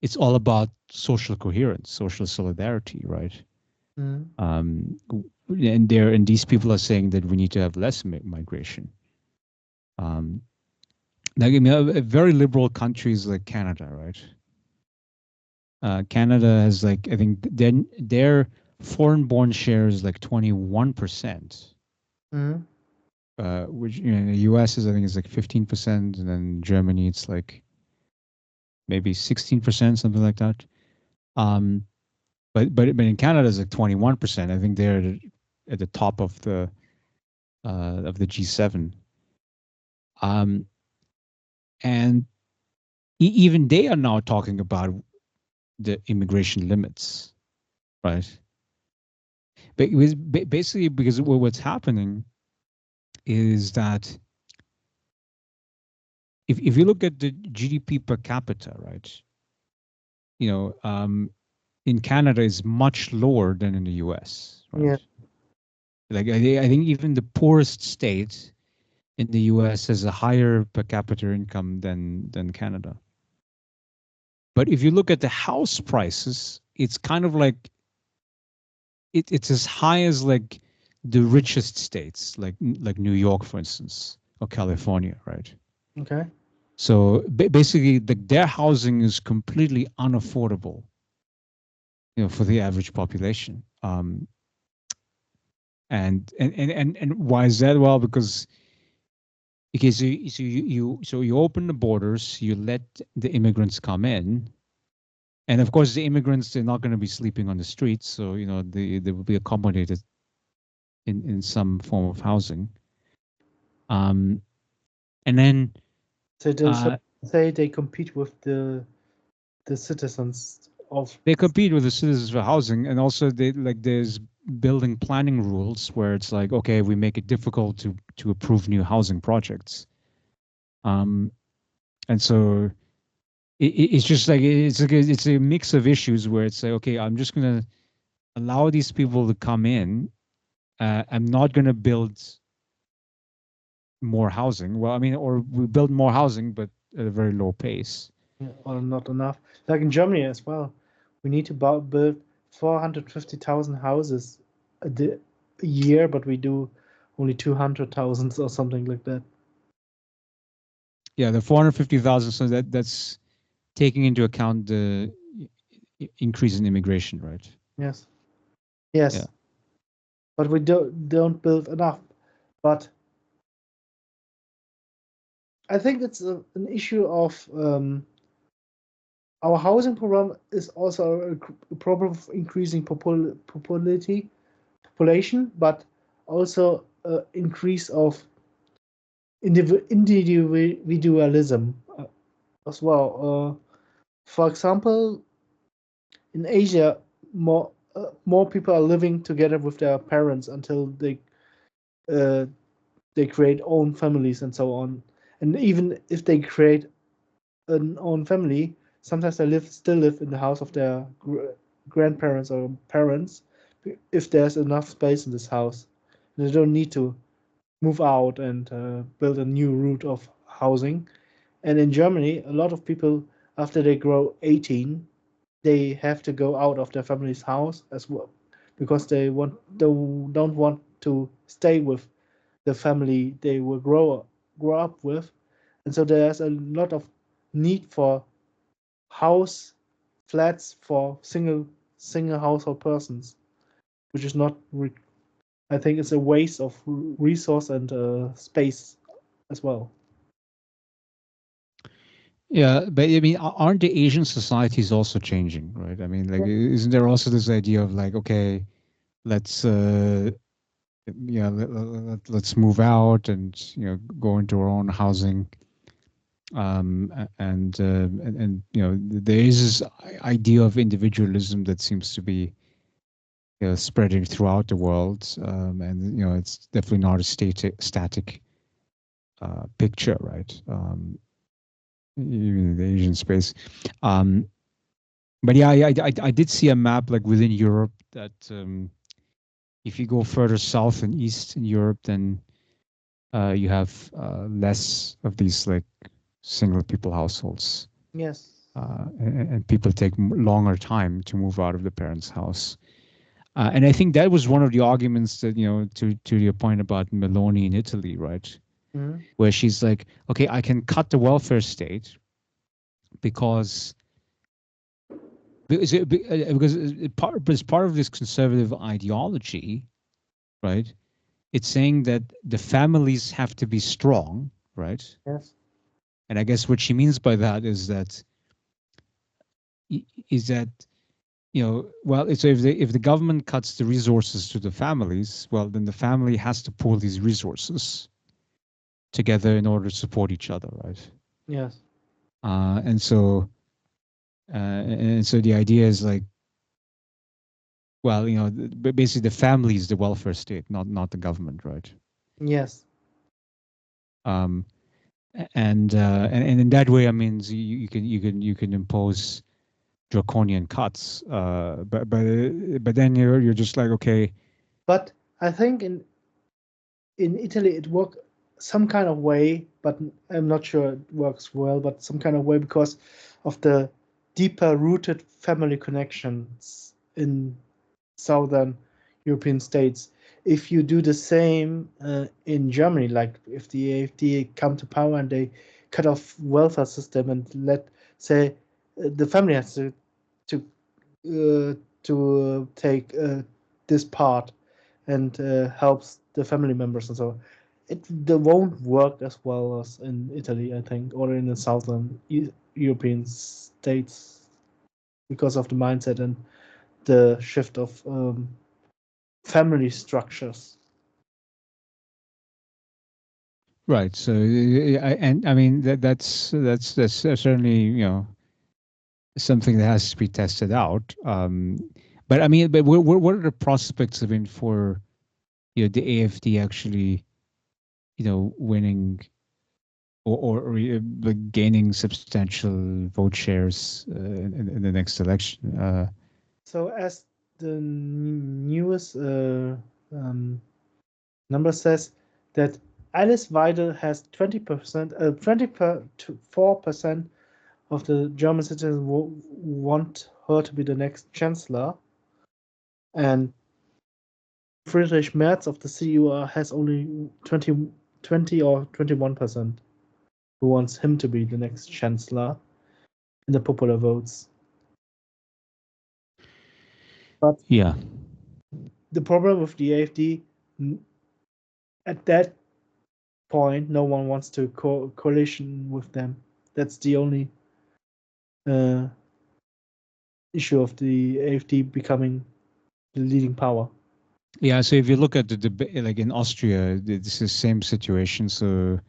[SPEAKER 1] it's all about social coherence, social solidarity, right?
[SPEAKER 2] Mm.
[SPEAKER 1] Um, and these people are saying that we need to have less migration. Um, like, I mean, very liberal countries like Canada, right? Canada has, like, I think then their foreign-born share is like 21%.
[SPEAKER 2] Mm.
[SPEAKER 1] Which, in the US is, I think, is like 15%, and then Germany it's like maybe 16%, something like that. Um, but in Canada it's like 21%. I think they're at the top of the G7. Um, and even they are now talking about the immigration limits, right? But it was basically because what's happening is that if you look at the GDP per capita, right, you know, in Canada is much lower than in the US, right?
[SPEAKER 2] Yeah.
[SPEAKER 1] Like I think even the poorest state in the US has a higher per capita income than Canada. But if you look at the house prices, it's kind of like it's as high as like the richest states, like New York, for instance, or California, right?
[SPEAKER 2] Okay.
[SPEAKER 1] So basically, their housing is completely unaffordable, for the average population. And why is that? Well, because you open the borders, you let the immigrants come in, and of course the immigrants, they're not going to be sleeping on the streets, so they will be accommodated in some form of housing. Um, and then
[SPEAKER 2] So
[SPEAKER 1] uh,
[SPEAKER 2] say they compete with the citizens of.
[SPEAKER 1] they compete with the citizens for housing, and also there's building planning rules where it's like, okay, we make it difficult to approve new housing projects. Um, and so it's just like it's a mix of issues where it's like, okay, I'm just gonna allow these people to come in. I'm not gonna build more housing. Well, I mean, or we build more housing, but at a very low pace.
[SPEAKER 2] Yeah, or not enough. Like in Germany as well, we need to build 450,000 houses a year, but we do only 200,000 or something like that.
[SPEAKER 1] Yeah, the 450,000. So that's taking into account the increase in immigration, right?
[SPEAKER 2] Yes,
[SPEAKER 1] Yeah.
[SPEAKER 2] yes, but we don't build enough. But I think it's an issue of our housing program is also a problem of increasing population, but also increase of individualism as well. For example, in Asia, more people are living together with their parents until uh, they create own families and so on. And even if they create an own family, sometimes they still live in the house of their grandparents or parents if there's enough space in this house. They don't need to move out and build a new route of housing. And in Germany, a lot of people, after they grow 18, they have to go out of their family's house as well because they don't want to stay with the family they will grow up with. And so there's a lot of need for house flats for single household persons, which is not. I think it's a waste of resource and space as well.
[SPEAKER 1] Yeah, but I mean, aren't the Asian societies also changing, right? I mean, like, isn't there also this idea of like, okay, let's yeah, let's move out and go into our own housing, and there is this idea of individualism that seems to be spreading throughout the world, and it's definitely not a static picture, right? Even in the Asian space. Um, but yeah, I did see a map like within Europe that if you go further south and east in Europe, then you have less of these like single people households,
[SPEAKER 2] Yes.
[SPEAKER 1] and people take longer time to move out of the parents' house. And I think that was one of the arguments that to your point about Meloni in Italy, right?
[SPEAKER 2] Mhm.
[SPEAKER 1] Where she's like, okay, I can cut the welfare state because as part of this conservative ideology, right? It's saying that the families have to be strong, right?
[SPEAKER 2] Yes.
[SPEAKER 1] And I guess what she means by that is that well, so if the government cuts the resources to the families, well, then the family has to pool these resources together in order to support each other, right?
[SPEAKER 2] Yes.
[SPEAKER 1] And so the idea is like, well, basically the family is the welfare state, not the government, right?
[SPEAKER 2] Yes.
[SPEAKER 1] Um, and in that way, I mean, you can impose draconian cuts, but then you're just like, okay,
[SPEAKER 2] But I think in Italy it worked some kind of way, but I'm not sure it works well, but some kind of way because of the deeper rooted family connections in southern European states. If you do the same in Germany, like if the AfD come to power and they cut off welfare system and let say the family has to take this part and helps the family members and so it they won't work as well as in Italy, I think, or in the southern European states because of the mindset and the shift of family structures.
[SPEAKER 1] right. So and I mean that's certainly something that has to be tested out. But I mean, but what are the prospects of it for the AfD actually winning or like gaining substantial vote shares in the next election?
[SPEAKER 2] So as the newest um, number says that Alice Weidel has 20%, 24% of the German citizens want her to be the next chancellor, and Friedrich Merz of the CDU has only 20 or 21% who wants him to be the next chancellor in the popular votes. But
[SPEAKER 1] Yeah.
[SPEAKER 2] the problem with the AfD, at that point, no one wants to coalition with them. That's the only uh, issue of the AfD becoming the leading power.
[SPEAKER 1] Yeah, so if you look at the debate, like in Austria, it's the same situation. So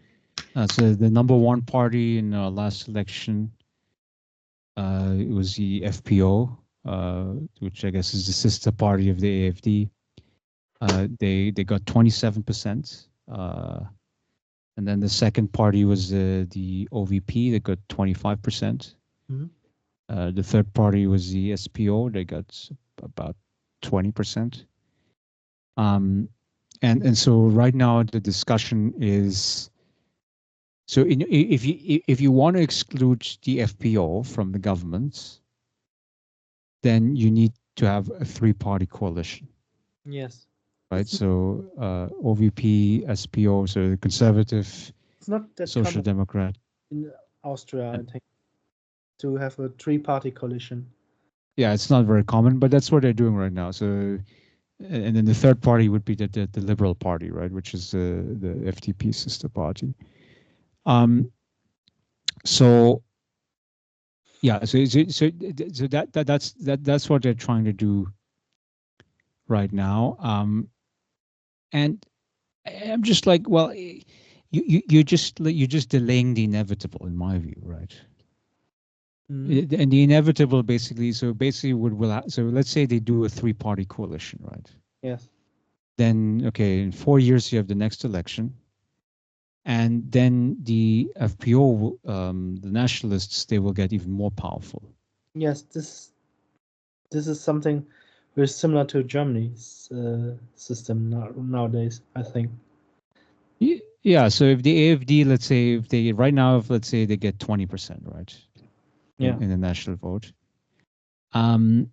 [SPEAKER 1] the number one party in last election, it was the FPO, which I guess is the sister party of the AfD. They got 27%, and then the second party was the OVP. They got 25%.
[SPEAKER 2] Mhm.
[SPEAKER 1] The third party was the SPO. They got about 20%. Um, and so right now the discussion is, so if you want to exclude the FPO from the government, then you need to have a three-party coalition,
[SPEAKER 2] Yes,
[SPEAKER 1] right?
[SPEAKER 2] it's
[SPEAKER 1] So OVP, SPO, so the Conservative,
[SPEAKER 2] it's not that
[SPEAKER 1] Social
[SPEAKER 2] common
[SPEAKER 1] Democrat,
[SPEAKER 2] in Austria, I
[SPEAKER 1] and
[SPEAKER 2] think, to have a three-party coalition.
[SPEAKER 1] yeah, it's not very common, but that's what they're doing right now. So and then the third party would be the Liberal Party, right, which is the FDP sister party. Um, so Yeah, so that's what they're trying to do right now. And I'm just like, well, you're just delaying the inevitable, in my view, right?
[SPEAKER 2] Mm.
[SPEAKER 1] And the inevitable, basically, so basically, so let's say they do a three-party coalition, right?
[SPEAKER 2] Yes.
[SPEAKER 1] Then, okay, in 4 years you have the next election, and then the FPO, the nationalists, they will get even more powerful.
[SPEAKER 2] Yes, this is something very similar to Germany's system nowadays, I think.
[SPEAKER 1] Yeah. So if the AFD, let's say, if they right now, if let's say they get 20%, right,
[SPEAKER 2] Yeah.
[SPEAKER 1] in the national vote, um,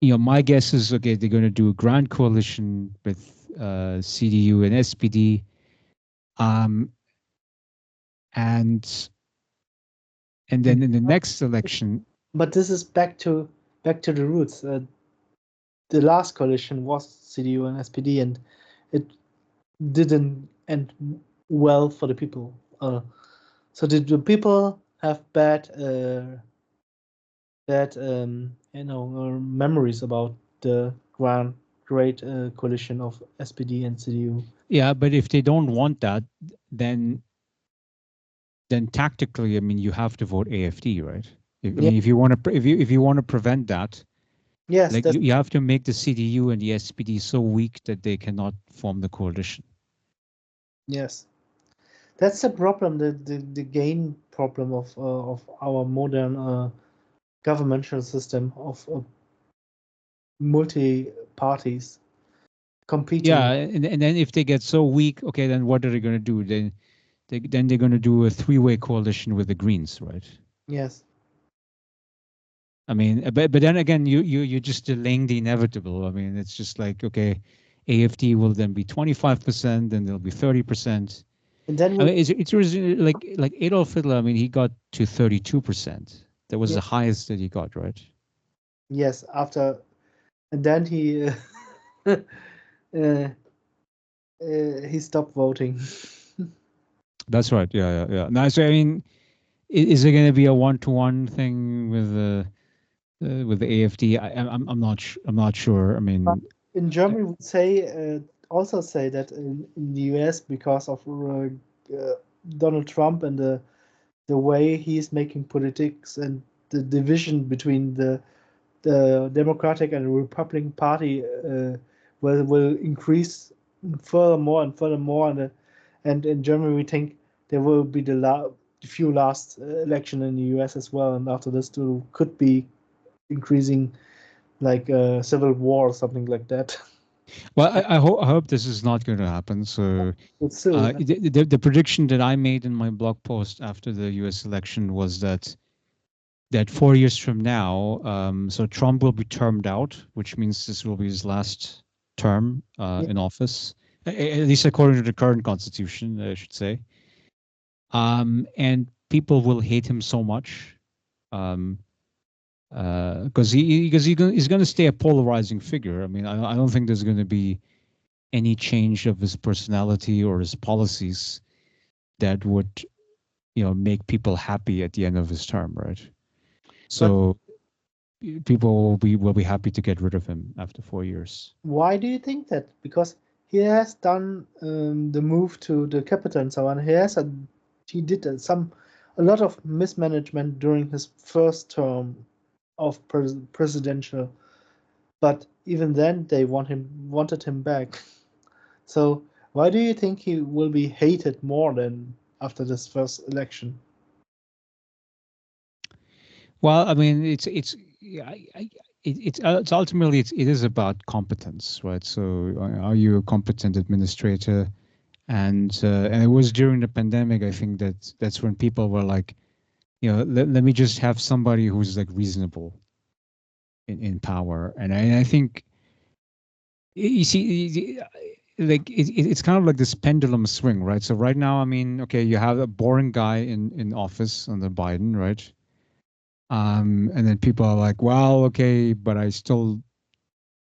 [SPEAKER 1] my guess is okay. They're going to do a grand coalition with CDU and SPD, um, and and then in the next election,
[SPEAKER 2] But this is back to the roots. The last coalition was CDU and SPD, and it didn't end well for the people. So did the people have bad memories about the great coalition of SPD and CDU?
[SPEAKER 1] yeah. But if they don't want that, then then tactically, I mean, you have to vote AFD, right? I
[SPEAKER 2] Yeah.
[SPEAKER 1] mean, if you want to, if you want to prevent that,
[SPEAKER 2] Yes,
[SPEAKER 1] like you have to make the CDU and the SPD so weak that they cannot form the coalition.
[SPEAKER 2] yes. That's the problem, the gain problem of our modern governmental system of multi parties
[SPEAKER 1] Yeah,
[SPEAKER 2] competing.
[SPEAKER 1] and then if they get so weak, okay, then what are they going to do? Then they're going to do a three-way coalition with the Greens, right?
[SPEAKER 2] Yes,
[SPEAKER 1] I mean, but then again, you're just delaying the inevitable. I mean, it's just like, okay, AFD will then be 25%, then there'll be 30%.
[SPEAKER 2] and then
[SPEAKER 1] I
[SPEAKER 2] we
[SPEAKER 1] mean, it's like Adolf Hitler. I mean, he got to 32%. That was
[SPEAKER 2] yeah,
[SPEAKER 1] the highest that he got, right?
[SPEAKER 2] yes after and then uh, uh, he stopped voting.
[SPEAKER 1] That's right. Yeah, yeah, yeah. Now, so I mean, is it going to be a one-to-one thing with the AFD? I'm not I'm not sure. I
[SPEAKER 2] But
[SPEAKER 1] mean,
[SPEAKER 2] in
[SPEAKER 1] I-
[SPEAKER 2] Germany, we say also say that in the US because of Donald Trump and the way he's making politics and the division between the Democratic and Republican Party will increase furthermore and furthermore, and in Germany we think there will be the few last election in the US as well, and after this too could be increasing like a civil war or something like that.
[SPEAKER 1] well, I hope this is not going to happen. So,
[SPEAKER 2] But still,
[SPEAKER 1] the prediction that I made in my blog post after the U.S. election was that 4 years from now, so Trump will be termed out, which means this will be his last term
[SPEAKER 2] yeah,
[SPEAKER 1] in office, at least according to the current constitution, I should say. And people will hate him so much, um, he's going to stay a polarizing figure. I mean, I don't think there's going to be any change of his personality or his policies that would make people happy at the end of his term, right?
[SPEAKER 2] but
[SPEAKER 1] So people will be happy to get rid of him after 4 years.
[SPEAKER 2] why do you think that? Because he has done the move to the capital and so on. He did a lot of mismanagement during his first term of presidential, but even then they wanted him back. So why do you think he will be hated more than after this first election?
[SPEAKER 1] Well, I mean, it's ultimately it is about competence, right? So, are you a competent administrator? And it was during the pandemic. I think that's when people were like, let me just have somebody who's like reasonable in power. And I think you see, like it's kind of like this pendulum swing, right? So right now, I mean, okay, you have a boring guy in office under Biden, right? And then people are like, well, okay, but I'm still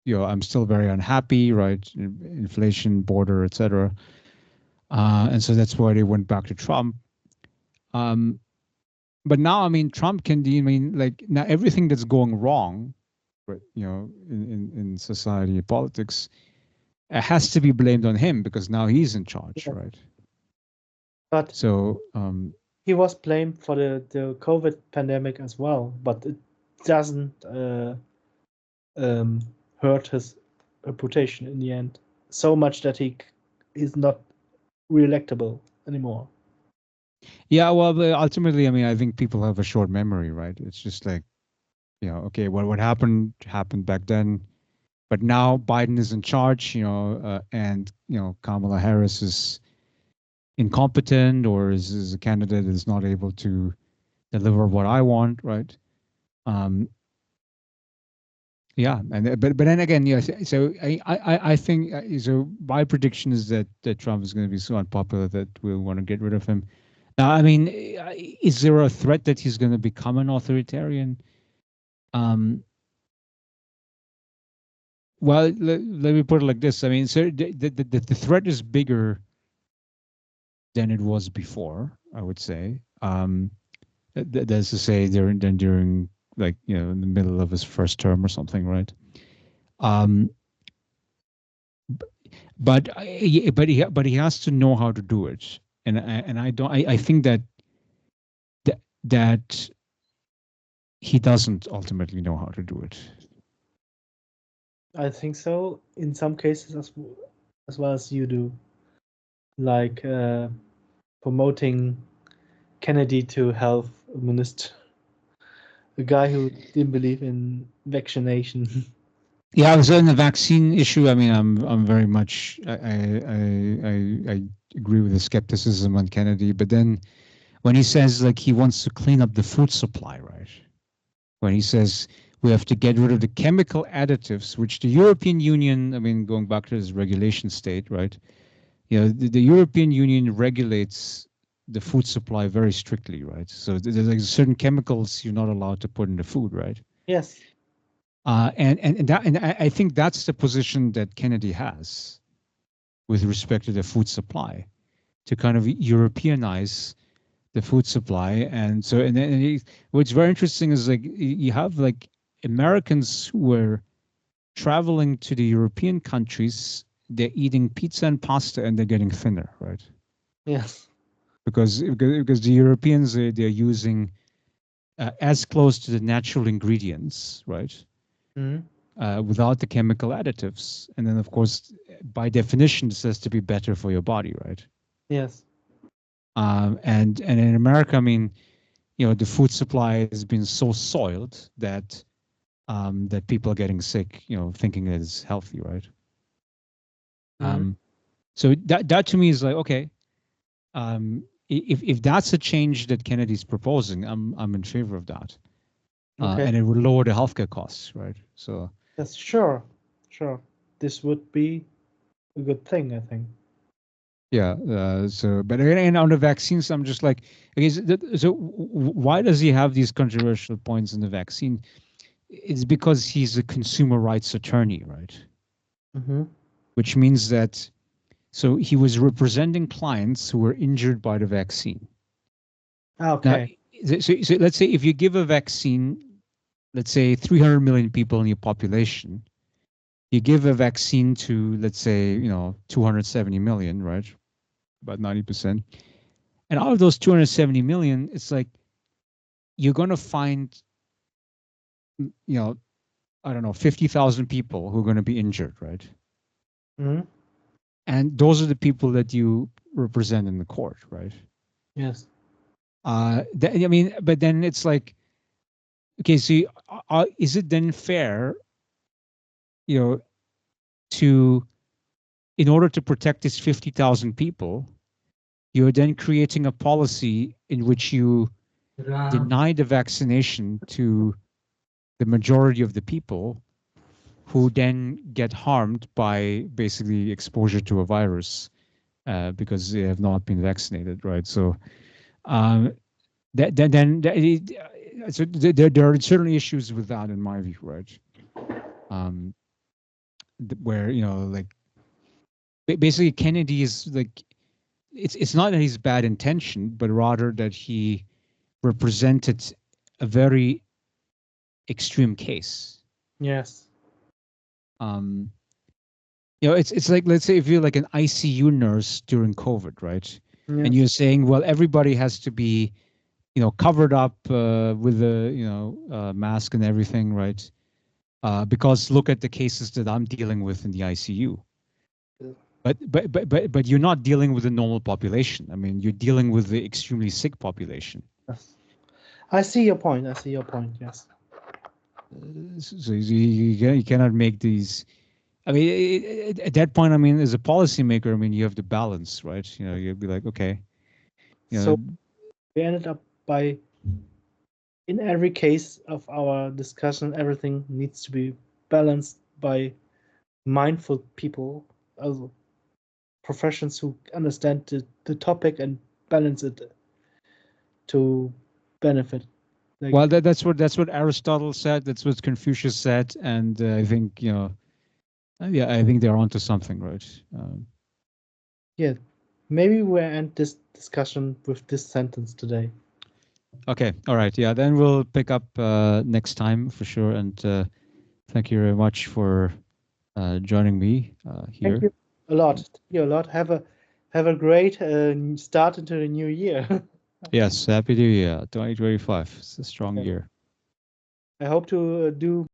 [SPEAKER 1] very unhappy, right? Inflation, border, etc. And so that's why they went back to Trump. Um, but now, I mean, Trump can do, I mean, like now everything that's going wrong, right, in society, politics, it has to be blamed on him because now he's in charge,
[SPEAKER 2] Yeah.
[SPEAKER 1] right?
[SPEAKER 2] But
[SPEAKER 1] So,
[SPEAKER 2] he was blamed for the COVID pandemic as well, but it doesn't um, hurt his reputation in the end so much that is not re-electable anymore.
[SPEAKER 1] yeah, well, but ultimately, I mean, I think people have a short memory, right? It's just like, okay, well, what happened back then, but now Biden is in charge, and Kamala Harris is incompetent or is a candidate that is not able to deliver what I want, right? Um, yeah, and but then again, yeah. So I think so. My prediction is that Trump is going to be so unpopular that we'll want to get rid of him. Now, I mean, is there a threat that he's going to become an authoritarian? Um, well, let me put it like this. I mean, so the threat is bigger than it was before, I would say. That's to say, during like in the middle of his first term or something, right? Um, but he has to know how to do it, and I don't. I think that he doesn't ultimately know how to do it.
[SPEAKER 2] I think so in some cases as well as you do, like promoting Kennedy to health minister, a guy who didn't believe in vaccination.
[SPEAKER 1] Yeah, so in the vaccine issue, I mean, I'm very much I agree with the skepticism on Kennedy, but then when he says like he wants to clean up the food supply, right? When he says we have to get rid of the chemical additives, which the European Union, I mean, going back to his regulation state, right? The European Union regulates the food supply very strictly, right? So there's like certain chemicals you're not allowed to put in the food, right?
[SPEAKER 2] Yes.
[SPEAKER 1] And I think that's the position that Kennedy has with respect to the food supply, to kind of Europeanize the food supply. And so, and then what's very interesting is like you have like Americans who were traveling to the European countries, they're eating pizza and pasta and they're getting thinner, right?
[SPEAKER 2] Yes.
[SPEAKER 1] Because the Europeans, they're using as close to the natural ingredients, right?
[SPEAKER 2] Mhm.
[SPEAKER 1] Without the chemical additives. And then, of course, by definition, this has to be better for your body, right?
[SPEAKER 2] Yes.
[SPEAKER 1] And in America, I mean, the food supply has been so soiled that people are getting sick, thinking it is healthy, right?
[SPEAKER 2] Mhm.
[SPEAKER 1] Um, so that to me is like, okay, if that's a change that Kennedy's proposing, I'm in favor of that,
[SPEAKER 2] Okay.
[SPEAKER 1] and it would lower the healthcare costs, right? So
[SPEAKER 2] Yes. Sure. Sure. This would be a good thing, I think.
[SPEAKER 1] yeah, so but again, on the vaccines, I'm just like, okay, so why does he have these controversial points in the vaccine? It's because he's a consumer rights attorney, right?
[SPEAKER 2] Mm-hmm.
[SPEAKER 1] Which means that so he was representing clients who were injured by the vaccine. Now,
[SPEAKER 2] Okay.
[SPEAKER 1] so let's say if you give a vaccine, let's say 300 million people in your population, you give a vaccine to, let's say, 270 million, right? About 90%. And out of those 270 million, it's like you're going to find, you know, I don't know, 50,000 people who are going to be injured, right?
[SPEAKER 2] Mm-hmm.
[SPEAKER 1] And those are the people that you represent in the court, right?
[SPEAKER 2] Yes.
[SPEAKER 1] I mean, but then it's like, okay, so is it then fair, you know, to, in order to protect these 50,000 people, you're then creating a policy in which you deny the vaccination to the majority of the people who then get harmed by basically exposure to a virus because they have not been vaccinated, right? So um, so there are certainly issues with that in my view, right? Um, where like basically Kennedy is like it's not that he's bad intention, but rather that he represented a very extreme case.
[SPEAKER 2] Yes.
[SPEAKER 1] Um, it's like, let's say if you're like an ICU nurse during COVID, right? And
[SPEAKER 2] Yes.
[SPEAKER 1] you're saying, well, everybody has to be, covered up with a, mask and everything, right? Because look at the cases that I'm dealing with in the ICU. But you're not dealing with the normal population. I mean, you're dealing with the extremely sick population.
[SPEAKER 2] Yes. I see your point. I see your point. Yes.
[SPEAKER 1] So you cannot make these. I mean, at that point, I mean, as a policymaker, I mean, you have to balance, right? You'd be like, okay, you know,
[SPEAKER 2] So we ended up by, in every case of our discussion, everything needs to be balanced by mindful people, also professions who understand the topic and balance it to benefit. Like,
[SPEAKER 1] well, that's what Aristotle said. That's what Confucius said, and I think yeah, I think they're onto something, right?
[SPEAKER 2] yeah, maybe we'll end this discussion with this sentence today.
[SPEAKER 1] Okay, all right, yeah. Then we'll pick up next time for sure. And thank you very much for joining me
[SPEAKER 2] Thank
[SPEAKER 1] here.
[SPEAKER 2] you a lot. Thank you a lot. Have a great start into the new year.
[SPEAKER 1] Yes, happy New Year, 2025. It's a strong
[SPEAKER 2] Yeah.
[SPEAKER 1] year.
[SPEAKER 2] I hope to do